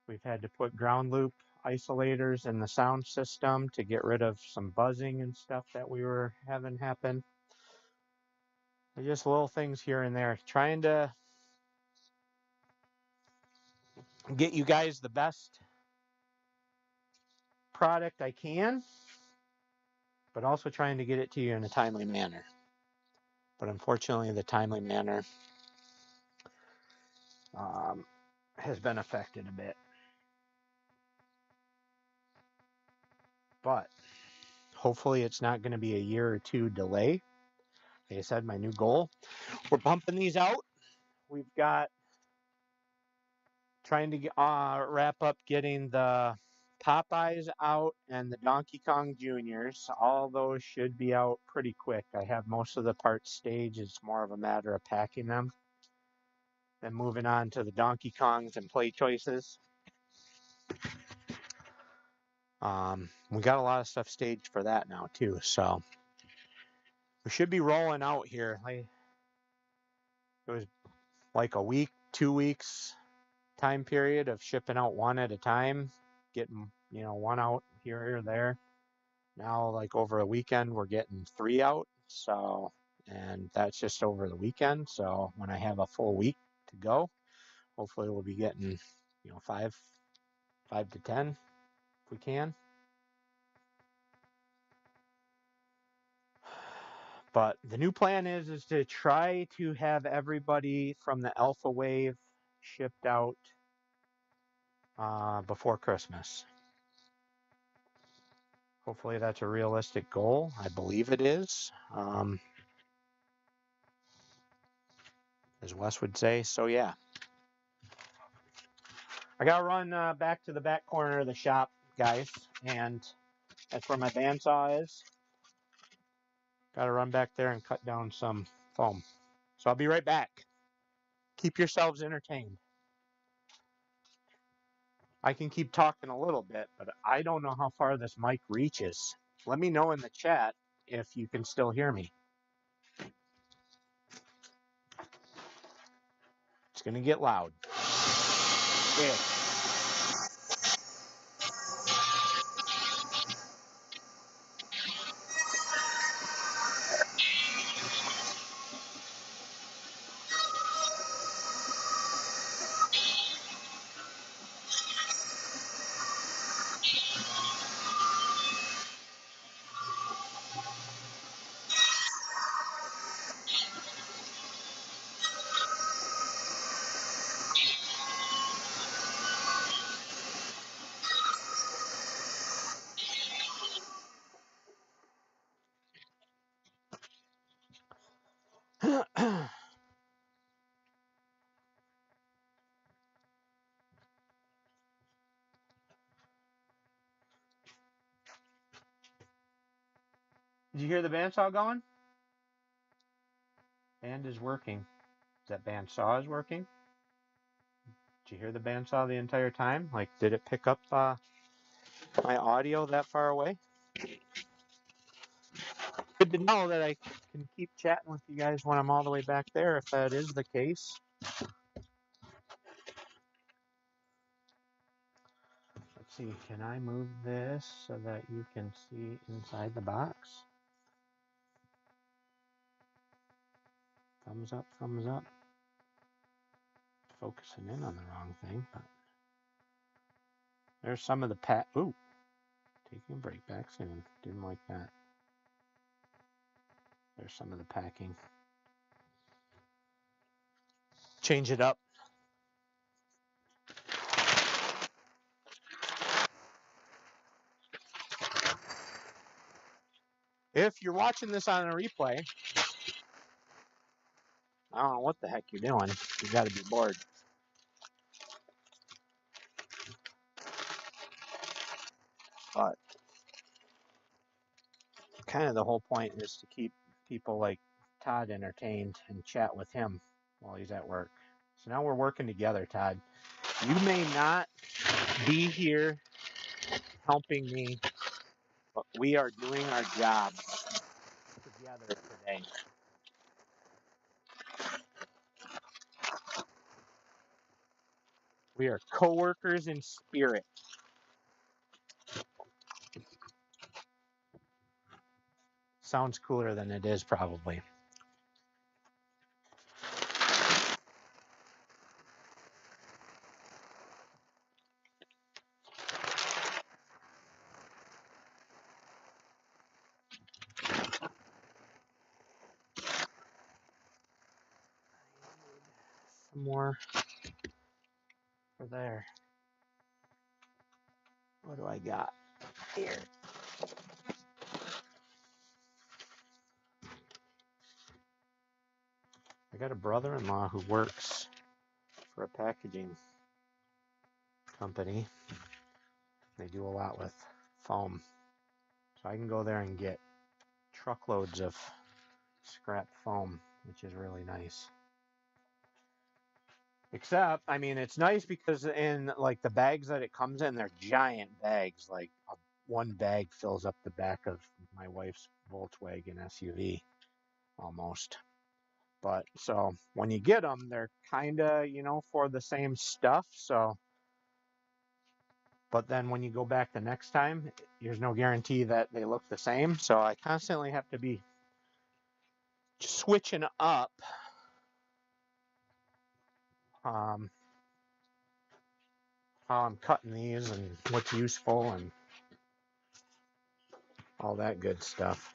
we've had to put ground loop isolators in the sound system to get rid of some buzzing and stuff that we were having happen. Just little things here and there, trying to get you guys the best product I can, but also trying to get it to you in a timely manner. But unfortunately, the timely manner has been affected a bit. But hopefully it's not going to be a year or two delay. Like I said, my new goal, we're pumping these out. We've got trying to wrap up getting the Popeyes out and the Donkey Kong Juniors. All those should be out pretty quick. I have most of the parts staged. It's more of a matter of packing them. Then moving on to the Donkey Kongs and Play Choices. We got a lot of stuff staged for that now too, so we should be rolling out here. It was like a week, 2 weeks time period of shipping out one at a time, getting, you know, one out here or there. Now, like over a weekend, we're getting 3 out. So, and that's just over the weekend. So when I have a full week to go, hopefully we'll be getting, you know, 5 to 10 if we can. But the new plan is to try to have everybody from the Alpha Wave shipped out before Christmas. Hopefully that's a realistic goal. I believe it is. As Wes would say, so yeah. I gotta run back to the back corner of the shop, guys, and that's where my bandsaw is. Gotta run back there and cut down some foam. So I'll be right back. Keep yourselves entertained. I can keep talking a little bit, but I don't know how far this mic reaches. Let me know in the chat if you can still hear me. It's gonna get loud. Yeah. Did you hear the bandsaw going? Band is working. That bandsaw is working? Did you hear the bandsaw the entire time? Like, did it pick up my audio that far away? Good to know that I can keep chatting with you guys when I'm all the way back there, if that is the case. Let's see, can I move this so that you can see inside the box? Thumbs up, thumbs up. Focusing in on the wrong thing, but there's some of the ooh, taking a break back soon. Didn't like that. There's some of the packing. Change it up. If you're watching this on a replay, I don't know what the heck you're doing. You got to be bored. But kind of the whole point is to keep people like Todd entertained and chat with him while he's at work. So now we're working together, Todd. You may not be here helping me, but we are doing our job together today. We are co-workers in spirit. Sounds cooler than it is, probably. Some more for there. What do I got here? I got a brother-in-law who works for a packaging company. They do a lot with foam. So I can go there and get truckloads of scrap foam, which is really nice. Except, I mean, it's nice because in like the bags that it comes in, they're giant bags. Like one bag fills up the back of my wife's Volkswagen SUV almost. But so when you get them, they're kind of, for the same stuff. So, but then when you go back the next time, there's no guarantee that they look the same. So I constantly have to be switching up how I'm cutting these and what's useful and all that good stuff.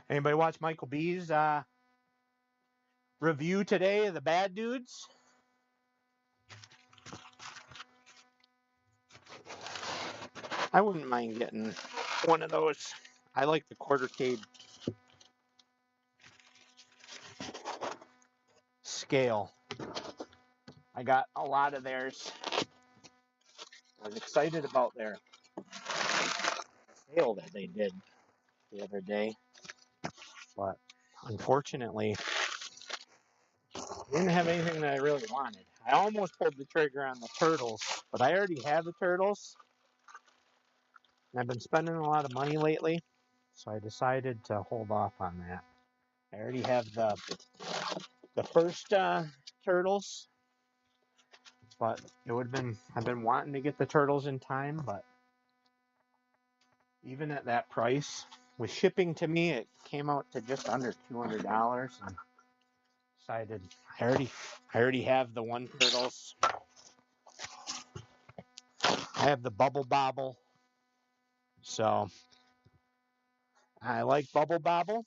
Anybody watch Michael B's review today of the Bad Dudes? I wouldn't mind getting one of those. I like the quarter cade scale. I got a lot of theirs. I was excited about their sale that they did the other day, but unfortunately, didn't have anything that I really wanted. I almost pulled the trigger on the turtles, but I already have the turtles, and I've been spending a lot of money lately, so I decided to hold off on that. I already have the first turtles, but it would have been, I've been wanting to get the turtles in time, but even at that price, with shipping to me, it came out to just under $200, and decided I already have the one turtles. I have the Bubble Bobble, so I like Bubble Bobble.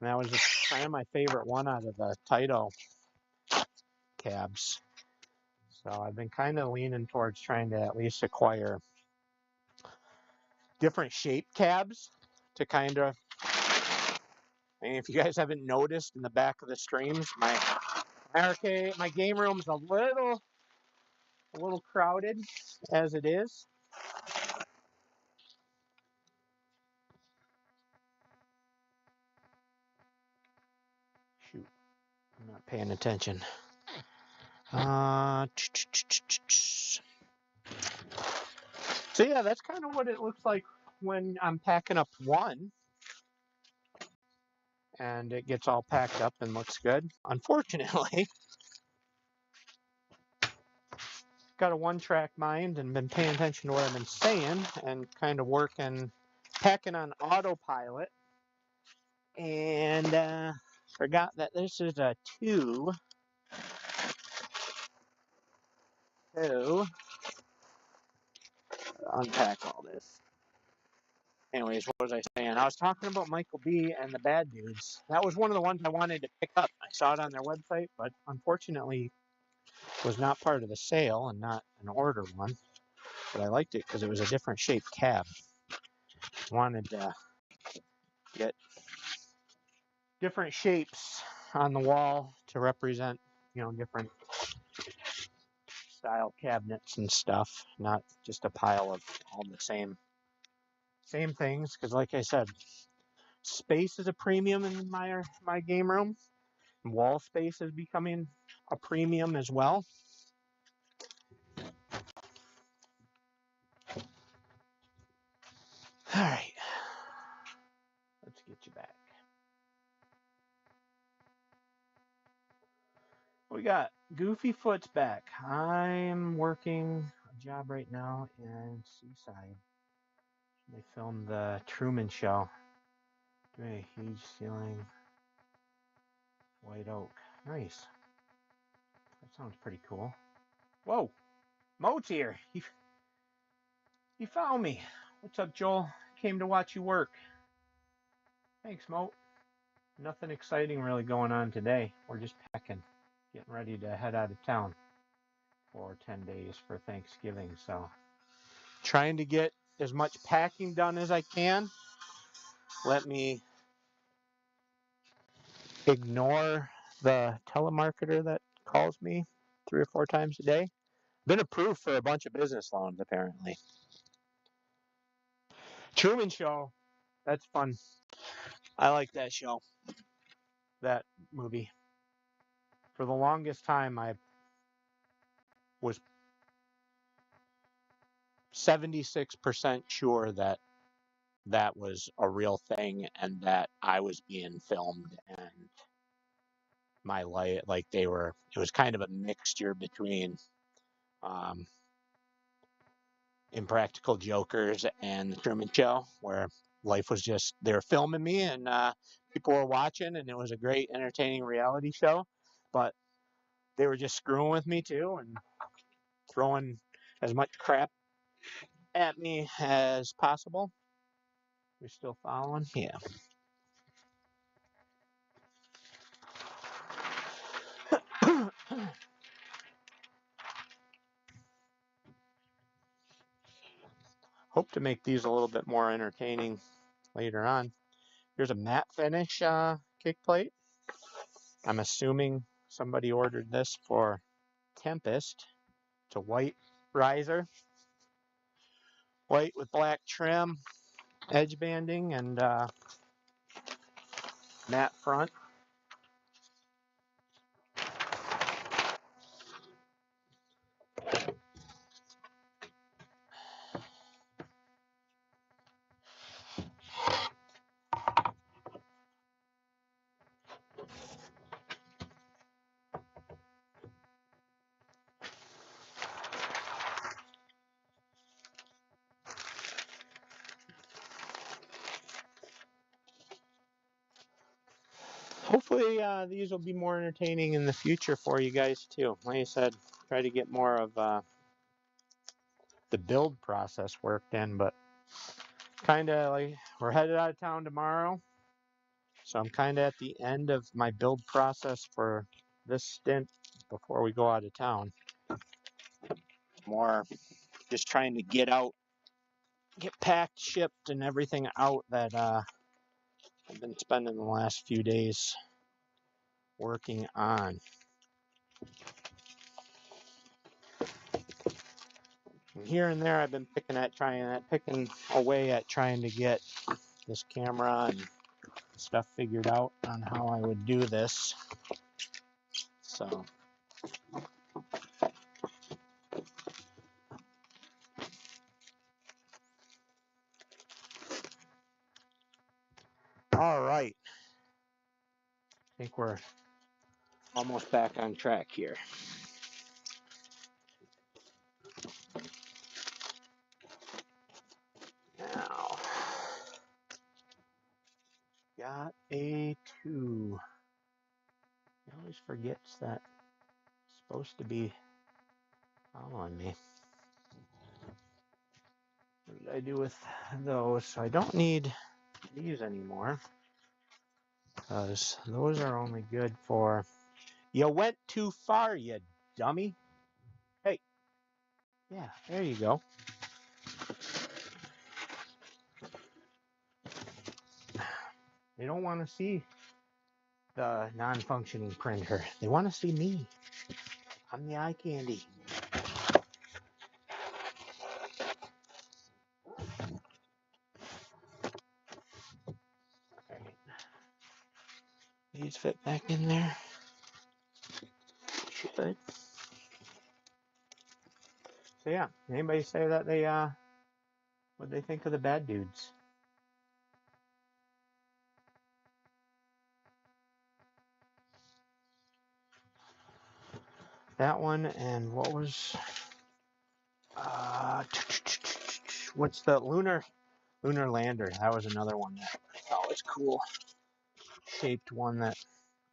And that was kind of my favorite one out of the Taito cabs. So I've been kind of leaning towards trying to at least acquire different shaped cabs to kind of. And if you guys haven't noticed in the back of the streams, my arcade, my game room's a little crowded as it is. Shoot, I'm not paying attention. So yeah, that's kind of what it looks like when I'm packing up one. And it gets all packed up and looks good. Unfortunately, got a one-track mind and been paying attention to what I've been saying and kind of packing on autopilot. And forgot that this is a two to unpack all this. Anyways, what was I saying? I was talking about Michael B and the Bad Dudes. That was one of the ones I wanted to pick up. I saw it on their website, but unfortunately was not part of the sale and not an order one. but I liked it because it was a different shaped cab. Wanted to get different shapes on the wall to represent, different style cabinets and stuff, not just a pile of all the same things. Because like I said, space is a premium in my game room. Wall space is becoming a premium as well. All right, let's get you back. We got Goofy Foot's back. I'm working a job right now in Seaside. They filmed the Truman Show. Doing a huge ceiling, white oak. Nice. That sounds pretty cool. Whoa, Moat's here. He found me. What's up, Joel? Came to watch you work. Thanks, Moat. Nothing exciting really going on today. We're just packing, getting ready to head out of town for 10 days for Thanksgiving. So trying to get as much packing done as I can. Let me ignore the telemarketer that calls me 3 or 4 times a day. Been approved for a bunch of business loans, apparently. Truman Show. That's fun. I like that show. That movie. For the longest time, I was 76% sure that that was a real thing and that I was being filmed and my life, like it was kind of a mixture between Impractical Jokers and the Truman Show, where life was just, they were filming me and people were watching and it was a great entertaining reality show, but they were just screwing with me too and throwing as much crap at me as possible. We're still following? Yeah. Hope to make these a little bit more entertaining later on. Here's a matte finish kick plate. I'm assuming somebody ordered this for Tempest. It's a white riser. White with black trim, edge banding, and matte front. Hopefully these will be more entertaining in the future for you guys too. Like I said, try to get more of the build process worked in, but kind of like we're headed out of town tomorrow. So I'm kind of at the end of my build process for this stint before we go out of town. More just trying to get packed, shipped, and everything out that I've been spending the last few days working on. And here and there I've been picking away at trying to get this camera and stuff figured out on how I would do this. So all right, I think we're almost back on track here. Now, got a 2. He always forgets that it's supposed to be following me. What did I do with those? So I don't need these anymore, because those are only good for... You went too far, you dummy. Hey. Yeah, there you go. They don't want to see the non-functioning printer. They want to see me. I'm the eye candy. All right. These fit back in there. Should. So yeah, anybody say that they what they think of the bad dudes? That one, and what was what's the lunar lander? That was another one that I thought was cool. Shaped one that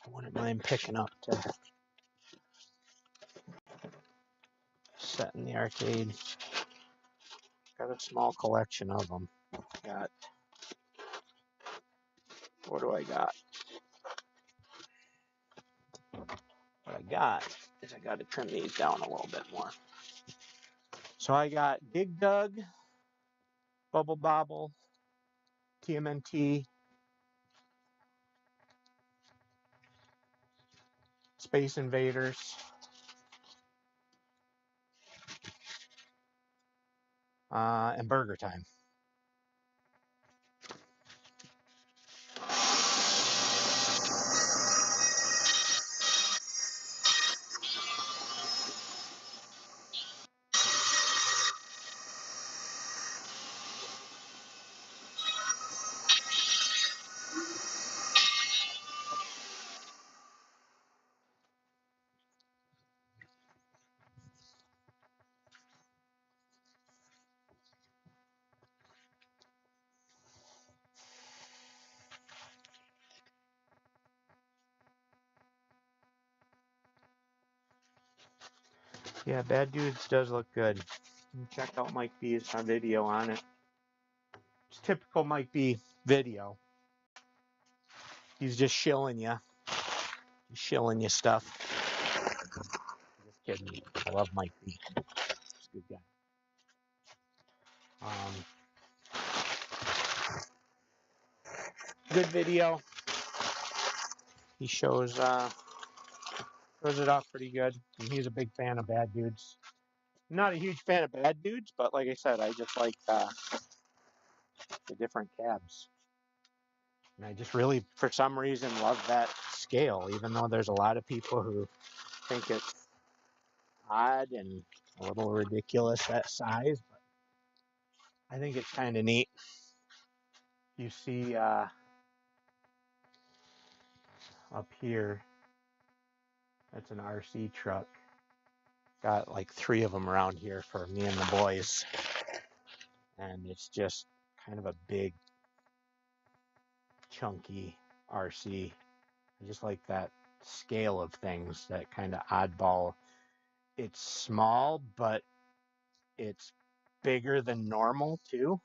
I wouldn't mind picking up to set in the arcade. Got a small collection of them. Got, what do I got? What I got is I got to trim these down a little bit more. So I got Dig Dug, Bubble Bobble, TMNT, Space Invaders, and Burger Time. Yeah, Bad Dudes does look good. Check out Mike B's video on it. It's typical Mike B video. He's just shilling you. He's shilling you stuff. Just kidding. I love Mike B. He's a good guy. Good video. He shows it off pretty good. And he's a big fan of Bad Dudes. I'm not a huge fan of Bad Dudes, but like I said, I just like the different cabs. And I just really, for some reason, love that scale, even though there's a lot of people who think it's odd and a little ridiculous, that size. But I think it's kind of neat. You see up here, that's an RC truck. Got like 3 of them around here for me and the boys. And it's just kind of a big, chunky RC. I just like that scale of things, that kind of oddball. It's small, but it's bigger than normal too.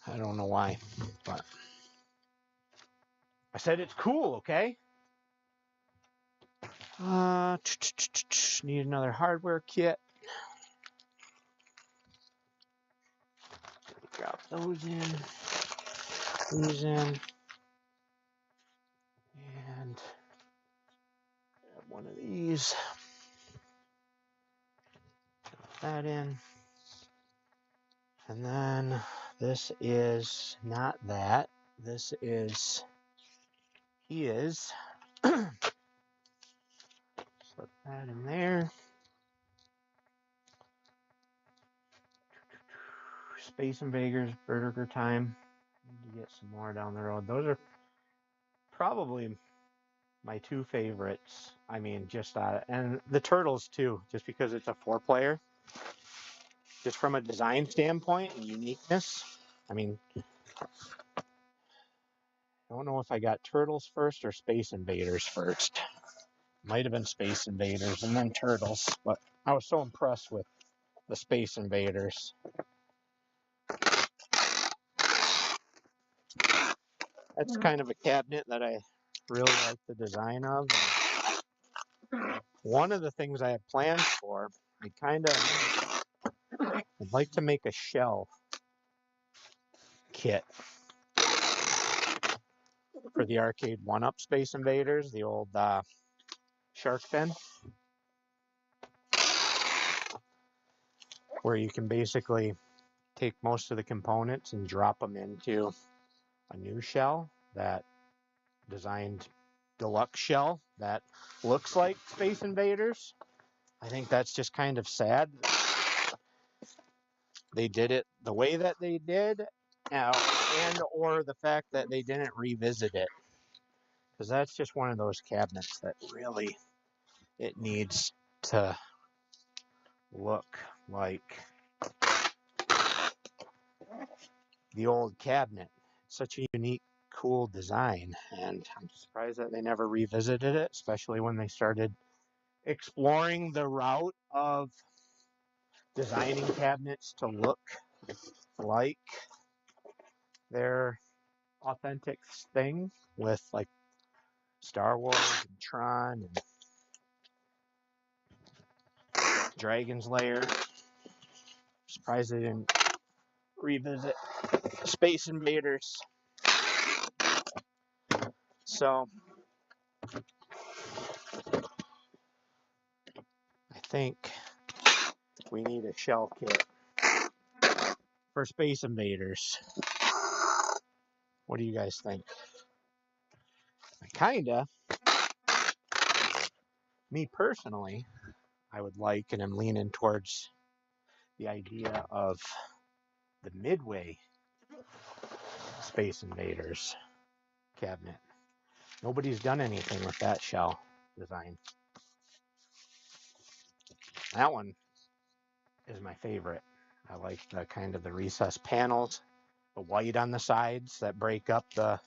I don't know why, but I said it's cool, okay? Need another hardware kit. Drop those in, these in, and grab one of these. Drop that in. And then this is not that. This is put that in there. Space Invaders, Burger Time. Need to get some more down the road. Those are probably my 2 favorites. I mean, just and the Turtles too, just because it's a 4-player. Just from a design standpoint and uniqueness. I mean, I don't know if I got Turtles first or Space Invaders first. Might have been Space Invaders and then Turtles, but I was so impressed with the Space Invaders. That's kind of a cabinet that I really like the design of. One of the things I have plans for, I'd like to make a shelf kit for the arcade 1-Up Space Invaders, the old shark fin, where you can basically take most of the components and drop them into a new shell, that designed deluxe shell that looks like Space Invaders. I think that's just kind of sad. They did it the way that they did, and or the fact that they didn't revisit it, because that's just one of those cabinets that really, it needs to look like the old cabinet. It's such a unique, cool design, and I'm surprised that they never revisited it, especially when they started exploring the route of designing cabinets to look like their authentic thing, with like Star Wars and Tron and Dragon's Lair. Surprised they didn't revisit Space Invaders. So I think we need a shell kit for Space Invaders. What do you guys think? Me personally, I would like, and I'm leaning towards the idea of the Midway Space Invaders cabinet. Nobody's done anything with that shell design. That one is my favorite. I like the kind of the recessed panels, the white on the sides that break up the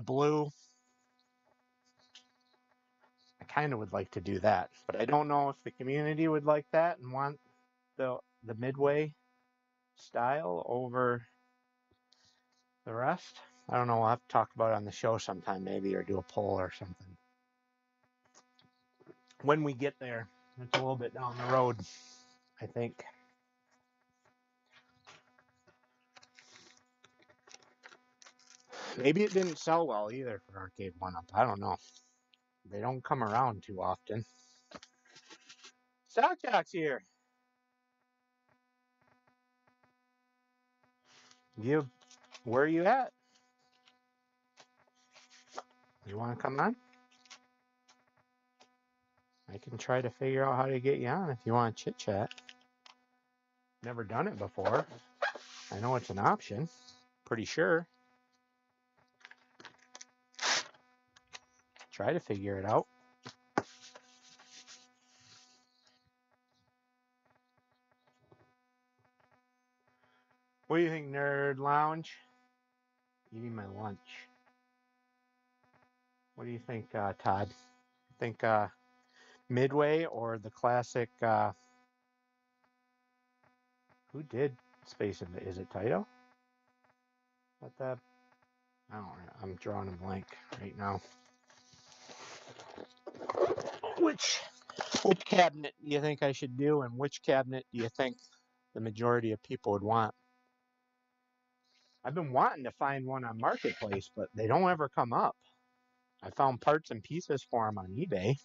blue. I kind of would like to do that, but I don't know if the community would like that and want the Midway style over the rest. I don't know. We'll have to talk about it on the show sometime, maybe, or do a poll or something. When we get there, it's a little bit down the road, I think. Maybe it didn't sell well either for Arcade 1-Up. I don't know. They don't come around too often. Stock Jock's here. Where are you at? You want to come on? I can try to figure out how to get you on if you want to chit chat. Never done it before. I know it's an option. Pretty sure. Try to figure it out. What do you think, Nerd Lounge? Eating my lunch. What do you think, Todd? Think Midway or the classic? Who did Space Invaders? Is it Taito? What the? I don't know. I'm drawing a blank right now. Which cabinet do you think I should do, and which cabinet do you think the majority of people would want? I've been wanting to find one on Marketplace, but they don't ever come up. I found parts and pieces for them on eBay.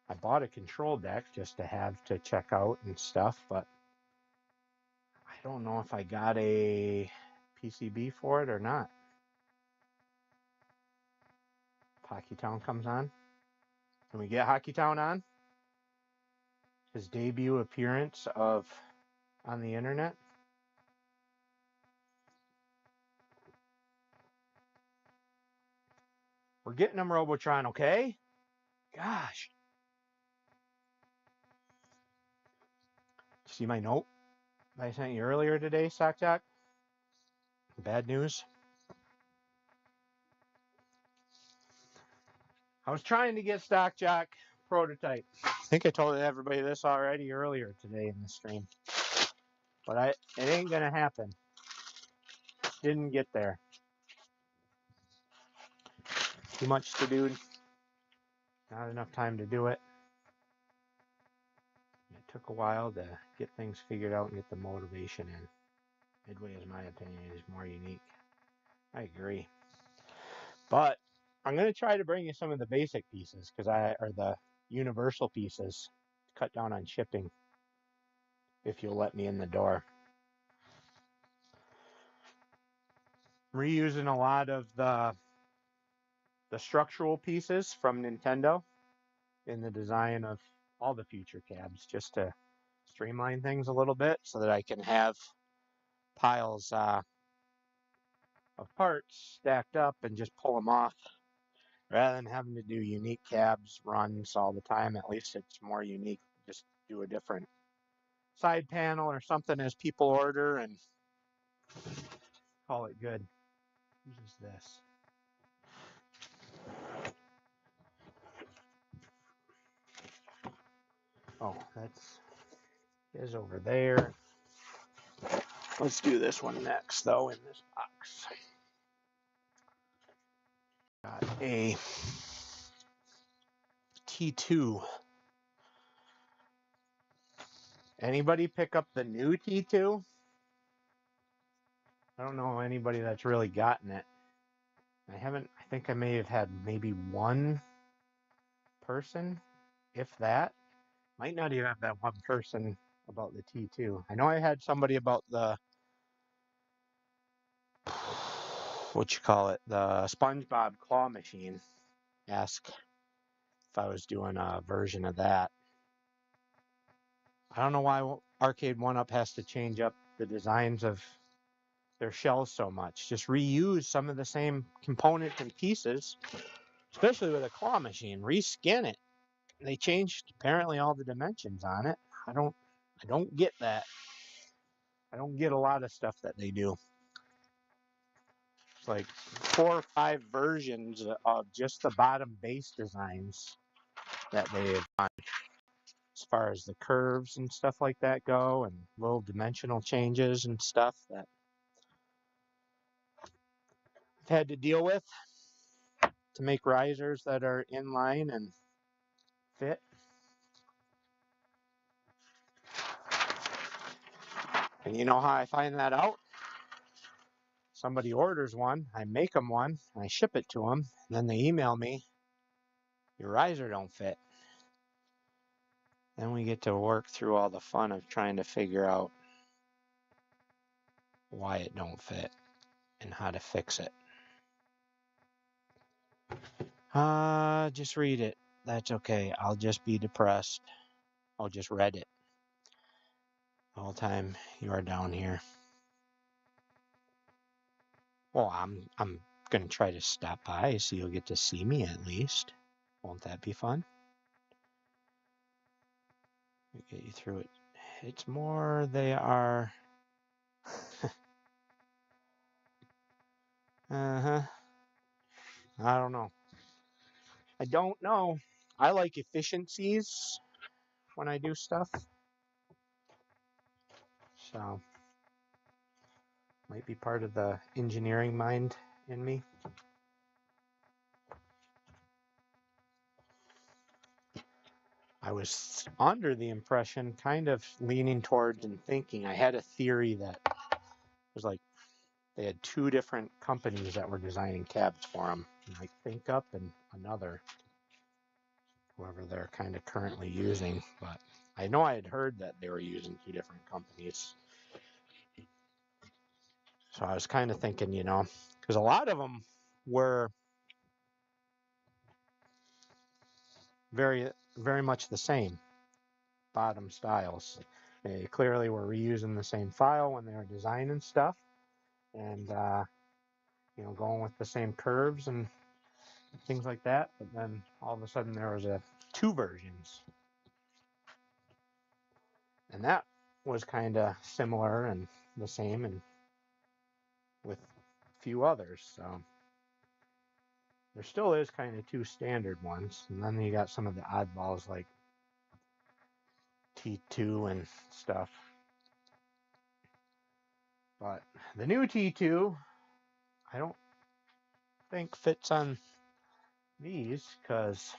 I bought a control deck just to have to check out and stuff, but I don't know if I got a PCB for it or not. Hockey Town comes on. Can we get Hockey Town on? His debut appearance on the internet. We're getting him, Robotron, okay? Gosh. See my note that I sent you earlier today, Stock Jock? Bad news. I was trying to get Stock Jock prototype. I think I told everybody this already earlier today in the stream. But it ain't gonna happen. Didn't get there. Too much to do. Not enough time to do it. It took a while to get things figured out and get the motivation in. Midway, is my opinion, is more unique. I agree. But I'm going to try to bring you some of the basic pieces or the universal pieces to cut down on shipping if you'll let me in the door. I'm reusing a lot of the structural pieces from Nintendo in the design of all the future cabs just to streamline things a little bit so that I can have piles of parts stacked up and just pull them off rather than having to do unique cabs runs all the time. At least it's more unique. Just do a different side panel or something as people order and call it good. What is this? Oh, that's is over there. Let's do this one next, though, in this box. Got a T2. Anybody pick up the new T2? I don't know anybody that's really gotten it. I think I may have had maybe one person, if that. Might not even have that one person about the T2. I know I had somebody about the the SpongeBob claw machine ask if I was doing a version of that. I don't know why Arcade 1-Up has to change up the designs of their shells so much. Just reuse some of the same components and pieces, especially with a claw machine. Reskin it. They changed apparently all the dimensions on it. I don't get that. I don't get a lot of stuff that they do. It's like 4 or 5 versions of just the bottom base designs that they've done as far as the curves and stuff like that go, and little dimensional changes and stuff that I've had to deal with to make risers that are in line and fit. And you know how I find that out? Somebody orders one, I make them one, and I ship it to them, and then they email me, your riser don't fit. Then we get to work through all the fun of trying to figure out why it don't fit and how to fix it. Just read it. That's okay. I'll just be depressed. I'll just read it the whole time you are down here. Well, I'm gonna try to stop by so you'll get to see me at least. Won't that be fun? Get you through it. It's more they are. I don't know. I don't know. I like efficiencies when I do stuff. So might be part of the engineering mind in me. I was under the impression, kind of leaning towards and thinking, I had a theory that it was like they had 2 different companies that were designing cabs for them, like ThinkUp and another, whoever they're kind of currently using. But I know I had heard that they were using 2 different companies. So I was kind of thinking, because a lot of them were very, very much the same bottom styles. They clearly were reusing the same file when they were designing stuff, and going with the same curves and things like that. But then all of a sudden there was 2 versions, and that was kind of similar and the same, and with a few others. So there still is kind of 2 standard ones, and then you got some of the oddballs like T2 and stuff. But the new T2, I don't think fits on these because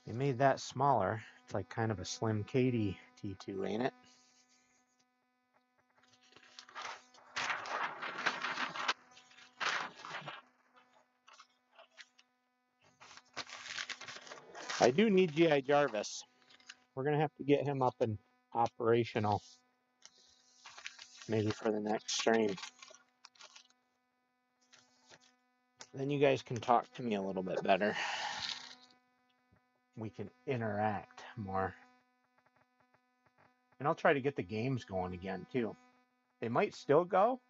they made that smaller. It's like kind of a Slim Katie T2, ain't it? I do need G.I. Jarvis. We're going to have to get him up and operational maybe for the next stream. Then you guys can talk to me a little bit better. We can interact more. And I'll try to get the games going again, too. They might still go.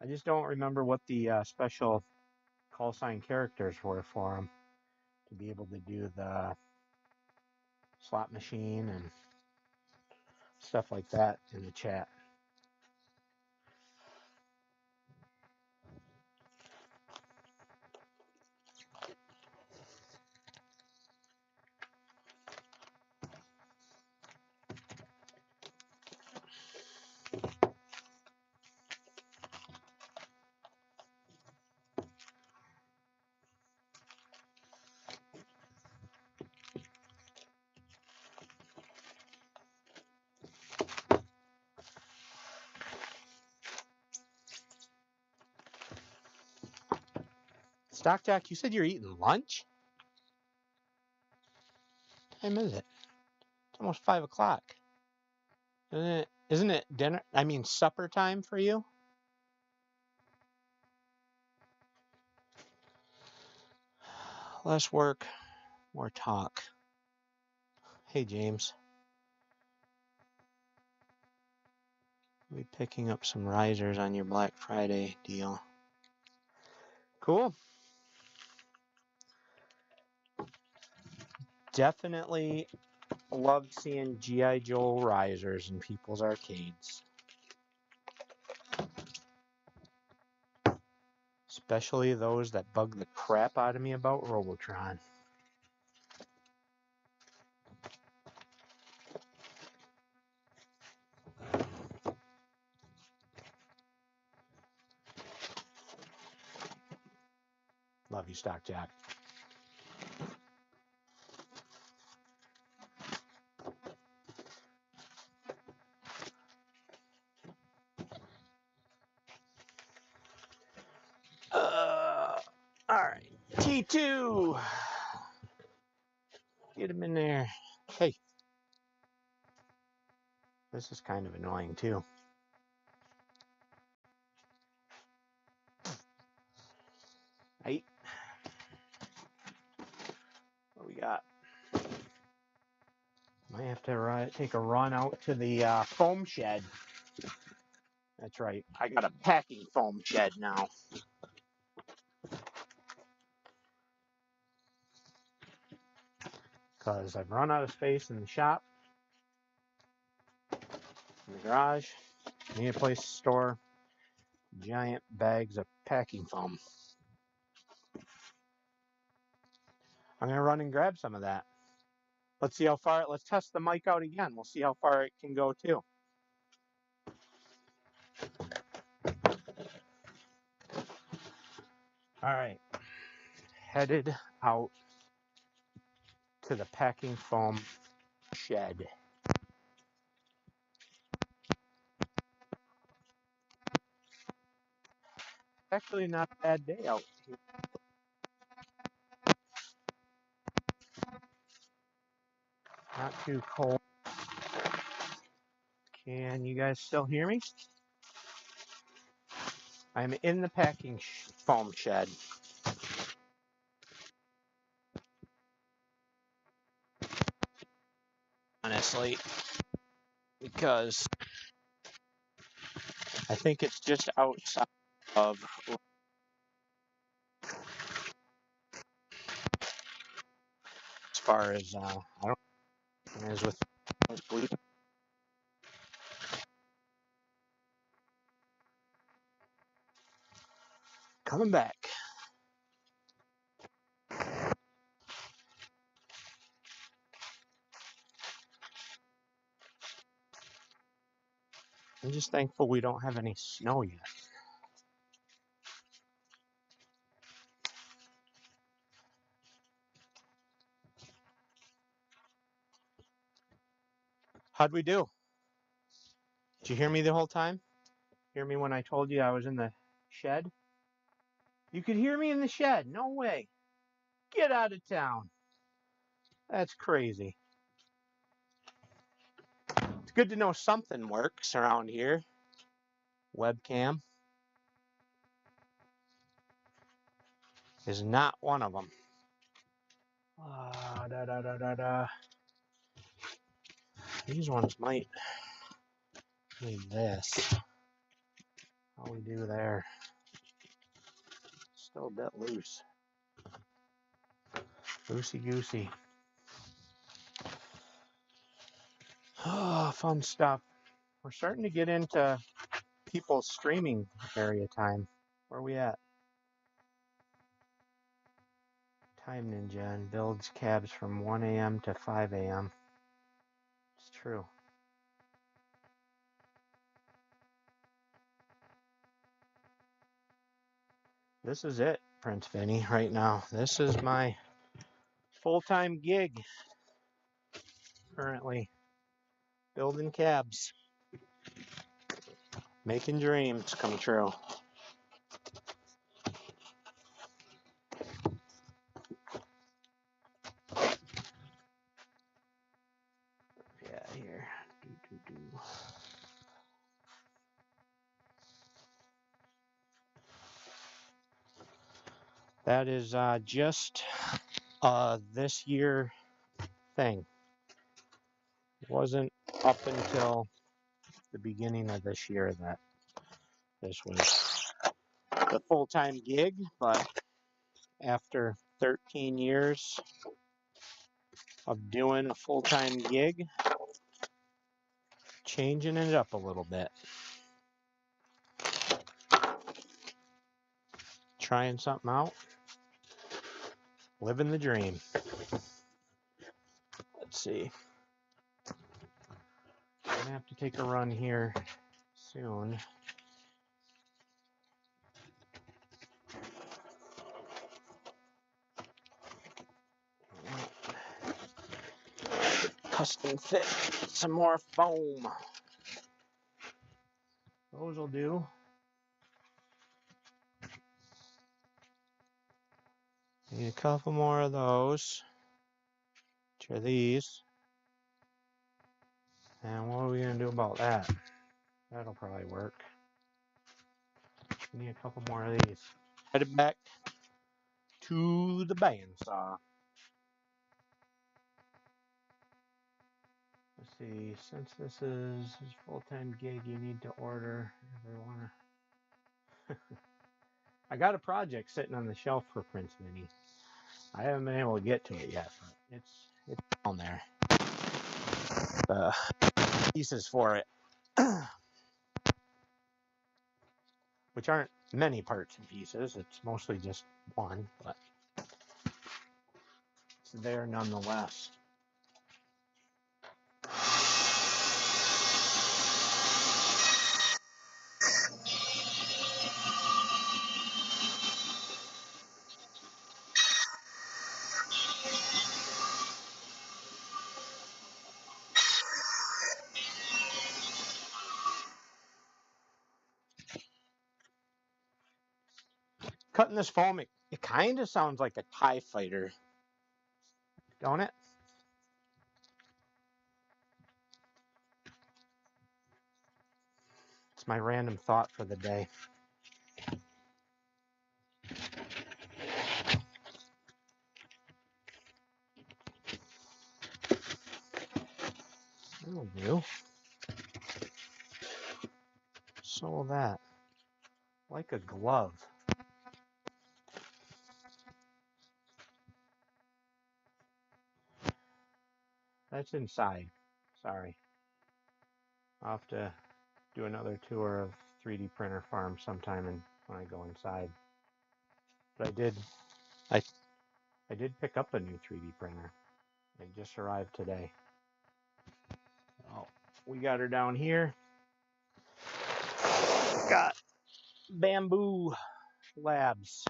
I just don't remember what the special call sign characters were for them to be able to do the slot machine and stuff like that in the chat. Stock Jack, you said you're eating lunch? What time is it? It's almost 5 o'clock. Isn't it dinner? I mean, supper time for you? Less work, more talk. Hey, James. I'll be picking up some risers on your Black Friday deal. Cool. Definitely love seeing G.I. Joe risers in people's arcades. Especially those that bug the crap out of me about Robotron. Love you, Stock Jack. Alright. T2. Get him in there. Hey. This is kind of annoying, too. Right. What we got? Might have to take a run out to the foam shed. That's right. I got a packing foam shed now. Because I've run out of space in the shop, in the garage. I need a place to store giant bags of packing foam. I'm going to run and grab some of that. Let's see how far, let's test the mic out again. We'll see how far it can go too. All right, headed out to the packing foam shed. Actually not a bad day out here. Not too cold. Can you guys still hear me? I'm in the packing foam shed. Honestly, because I think it's just outside of as far as I don't know, as with blue. Coming back. I'm just thankful we don't have any snow yet. How'd we do? Did you hear me the whole time? Hear me when I told you I was in the shed? You could hear me in the shed. No way. Get out of town. That's crazy. It's good to know something works around here. Webcam is not one of them. These ones might need this. How we do there? Still a bit loose. Loosey goosey. Oh, fun stuff. We're starting to get into people's streaming area time. Where are we at? Time Ninja and builds cabs from 1 a.m. to 5 a.m. It's true. This is it, Prince Vinny, right now. This is my full-time gig currently. Building cabs. Making dreams come true. Yeah, here. That is just this year thing. It wasn't up until the beginning of this year that this was the full-time gig, but after 13 years of doing a full-time gig, changing it up a little bit. Trying something out. Living the dream. Let's see. I'm gonna have to take a run here soon. Custom fit some more foam. Those will do. Need a couple more of those. Which are these. And what are we gonna do about that? That'll probably work. Need a couple more of these. Headed back to the bandsaw. Let's see, since this is his full-time gig, you need to order everyone. I got a project sitting on the shelf for Prince Vinny. I haven't been able to get to it yet, but it's down there. The pieces for it, which aren't many parts and pieces. It's mostly just one, but it's there nonetheless. Cutting this foam, it kind of sounds like a TIE fighter, don't it? It's my random thought for the day. That'll do. So that, like a glove. That's inside. Sorry. I'll have to do another tour of 3D printer farm sometime when I go inside. But I did pick up a new 3D printer. It just arrived today. Oh, we got her down here. Got Bamboo Labs,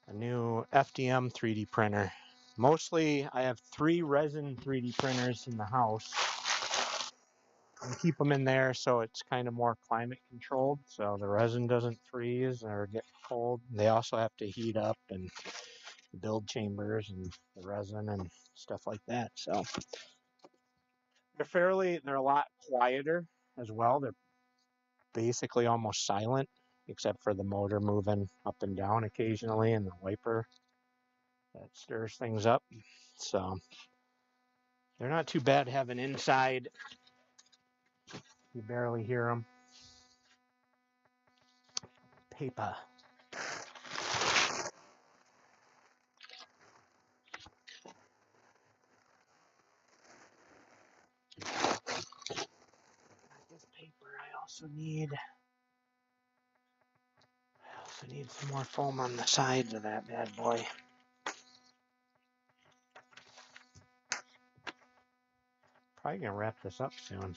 a new FDM 3D printer. Mostly, I have 3 resin 3D printers in the house. And keep them in there so it's kind of more climate controlled, so the resin doesn't freeze or get cold. They also have to heat up and build chambers and the resin and stuff like that. So they're a lot quieter as well. They're basically almost silent, except for the motor moving up and down occasionally and the wiper that stirs things up. So they're not too bad having inside. You barely hear them. Paper. This paper I also need some more foam on the sides of that bad boy. Probably gonna wrap this up soon.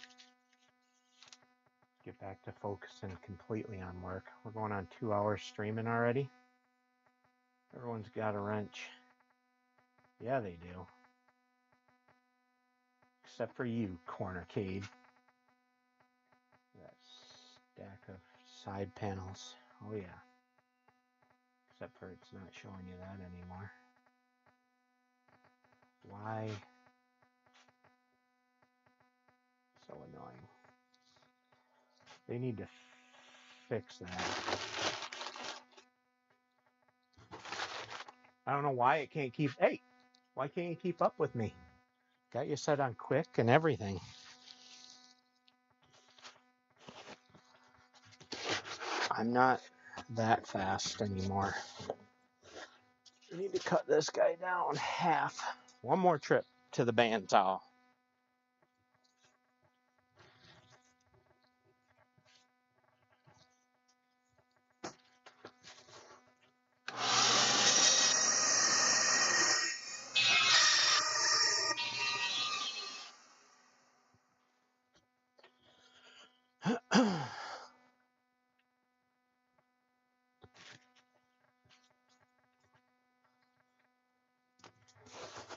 Get back to focusing completely on work. We're going on 2 hours streaming already. Everyone's got a wrench. Yeah, they do. Except for you, Cornercade. That stack of side panels. Oh yeah. Except for it's not showing you that anymore. Why? So annoying. They need to fix that. I don't know why it can't keep. Hey, why can't you keep up with me? Got you set on quick and everything. I'm not that fast anymore. I need to cut this guy down half. One more trip to the bandsaw.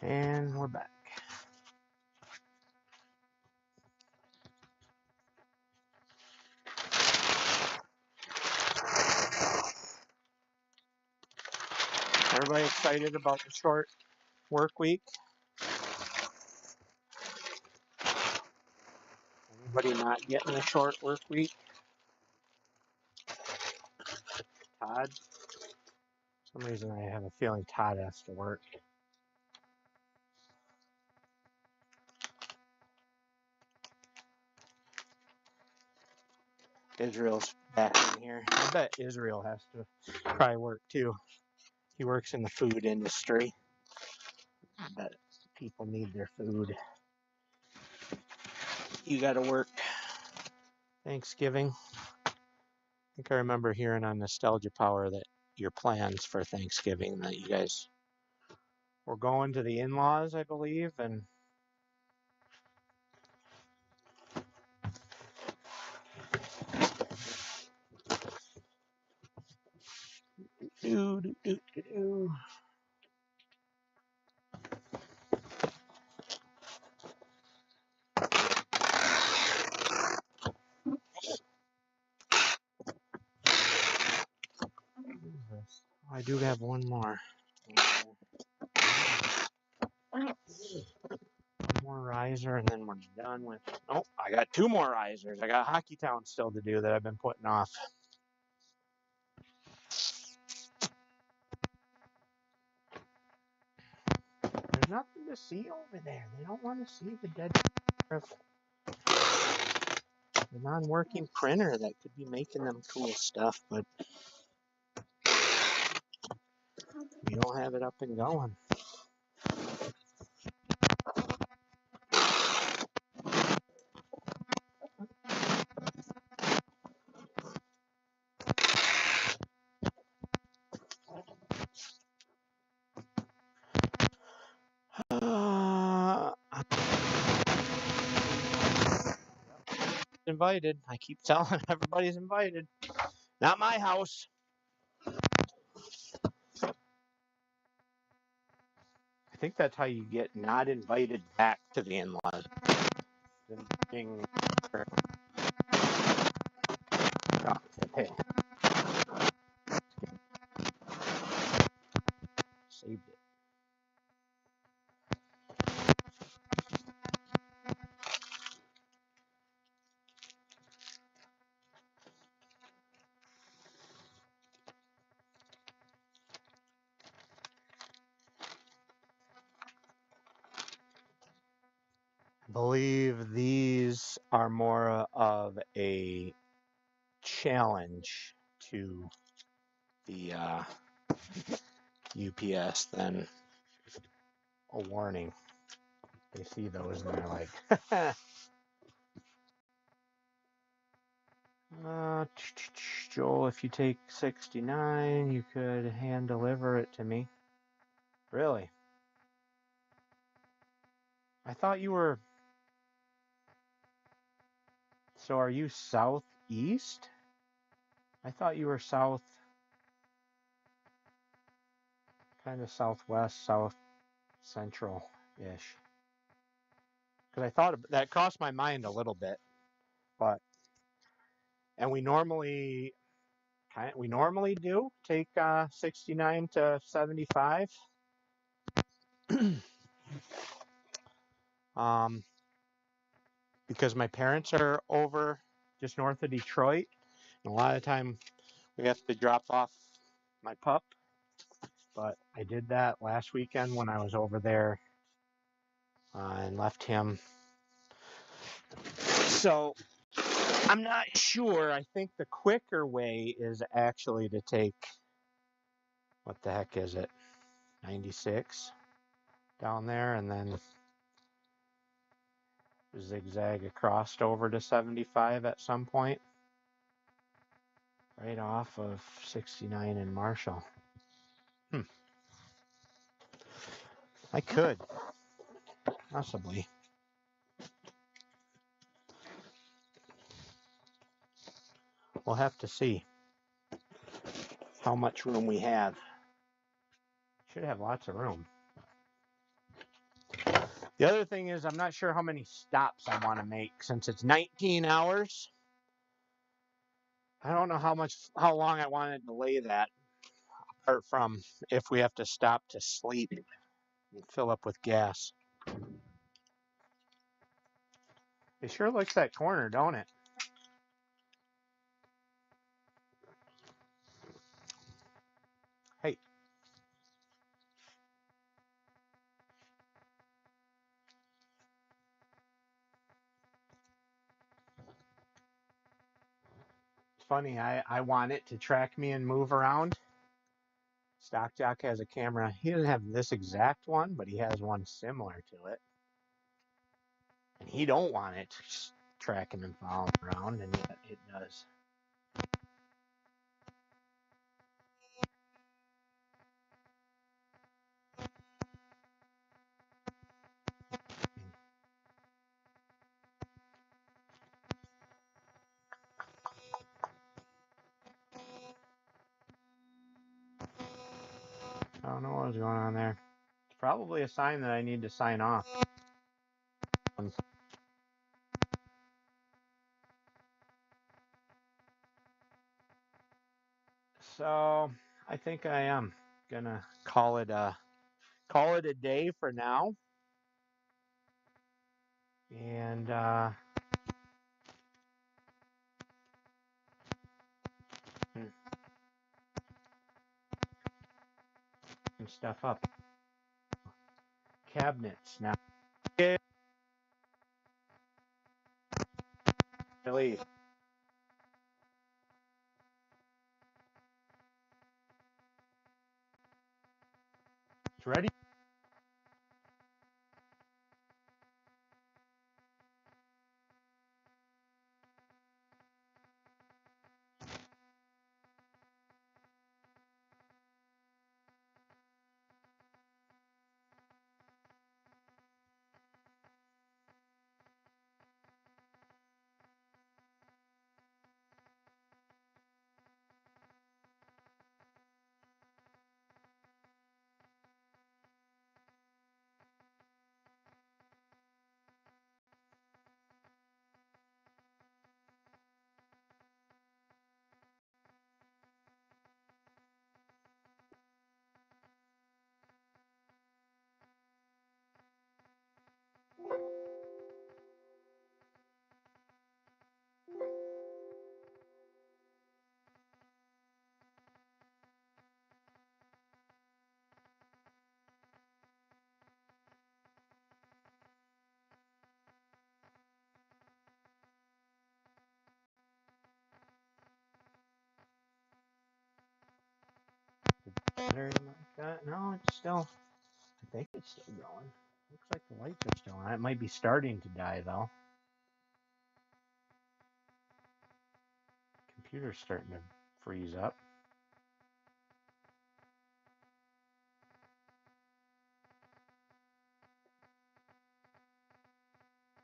And we're back. Everybody excited about the short work week? Anybody not getting the short work week? Todd? For some reason I have a feeling Todd has to work. Israel's back in here. I bet Israel has to probably work too. He works in the food industry. I bet people need their food. You gotta work Thanksgiving. I think I remember hearing on Nostalgia Power that your plans for Thanksgiving, that you guys were going to the in-laws, I believe, and do. I do have one more. One more riser, and then we're done with. Oh, I got 2 more risers. I got Hockey Town still to do that I've been putting off. There's nothing to see over there. They don't want to see the dead, the non-working printer that could be making them cool stuff, but we don't have it up and going. Invited. I keep telling everybody's invited. Not my house. I think that's how you get not invited back to the in-laws. saved it. I believe these are more of a challenge to the UPS than a warning. They see those and they're like, Joel, if you take 69, you could hand deliver it to me. Really? I thought you were... So are you southeast? I thought you were south... kind of southwest, south central-ish. Because I thought that crossed my mind a little bit, but... And we normally do take 69 to 75. Because my parents are over just north of Detroit, and a lot of the time we have to drop off my pup. But I did that last weekend when I was over there and left him. So I'm not sure. I think the quicker way is actually to take, what the heck is it, 96 down there and then zigzag across over to 75 at some point. Right off of 69 in Marshall. I could. Possibly. We'll have to see how much room we have. Should have lots of room. The other thing is I'm not sure how many stops I want to make since it's 19 hours. I don't know how long I want to delay that, apart from if we have to stop to sleep and fill up with gas. It sure looks that corner, don't it? Hey. It's funny, I want it to track me and move around. Stock Jock has a camera. He doesn't have this exact one, but he has one similar to it. And he don't want it to track him and follow him around, and yet it does. I don't know what was going on there. It's probably a sign that I need to sign off. So I think I am gonna call it a day for now. And stuff up. Cabinets now. Really. It's ready. Battery might got, no, it's still, I think it's still going. Looks like the lights are still on. It might be starting to die though. Computer's starting to freeze up.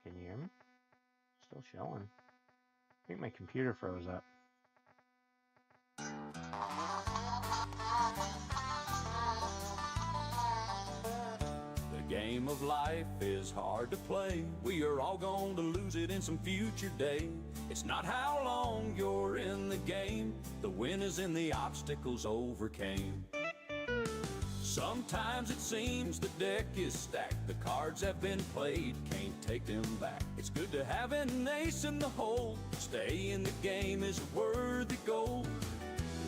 Can you hear me? Still showing. I think my computer froze up. The game of life is hard to play. We are all going to lose it in some future day. It's not how long you're in the game. The win is in the obstacles overcame. Sometimes it seems the deck is stacked. The cards have been played, can't take them back. It's good to have an ace in the hole. Stay in the game is a worthy goal.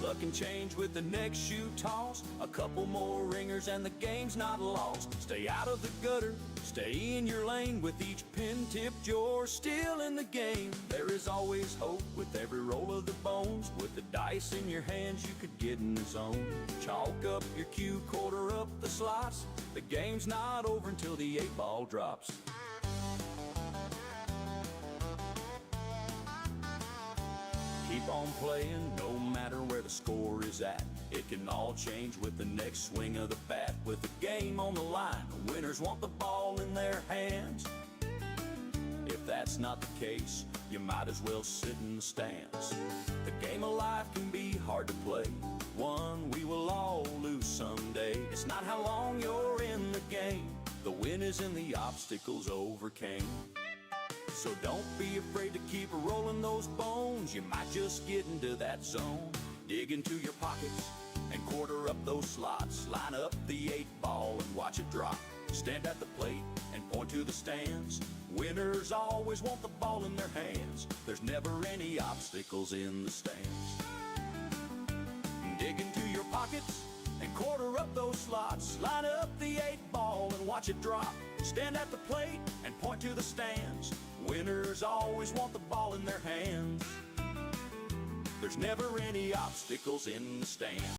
Luck can change with the next shoe toss. A couple more ringers and the game's not lost. Stay out of the gutter, stay in your lane. With each pin tipped, you're still in the game. There is always hope with every roll of the bones. With the dice in your hands, you could get in the zone. Chalk up your cue, quarter up the slots. The game's not over until the 8-ball drops. Keep on playing, no matter where the score is at. It can all change with the next swing of the bat. With the game on the line, the winners want the ball in their hands. If that's not the case, you might as well sit in the stands. The game of life can be hard to play, one we will all lose someday. It's not how long you're in the game, the win is in the obstacles overcame. So don't be afraid to keep rolling those bones. You might just get into that zone. Dig into your pockets and quarter up those slots. Line up the 8-ball and watch it drop. Stand at the plate and point to the stands. Winners always want the ball in their hands. There's never any obstacles in the stands. Dig into your pockets and quarter up those slots. Line up the 8-ball and watch it drop. Stand at the plate and point to the stands. Winners always want the ball in their hands. There's never any obstacles in the stands.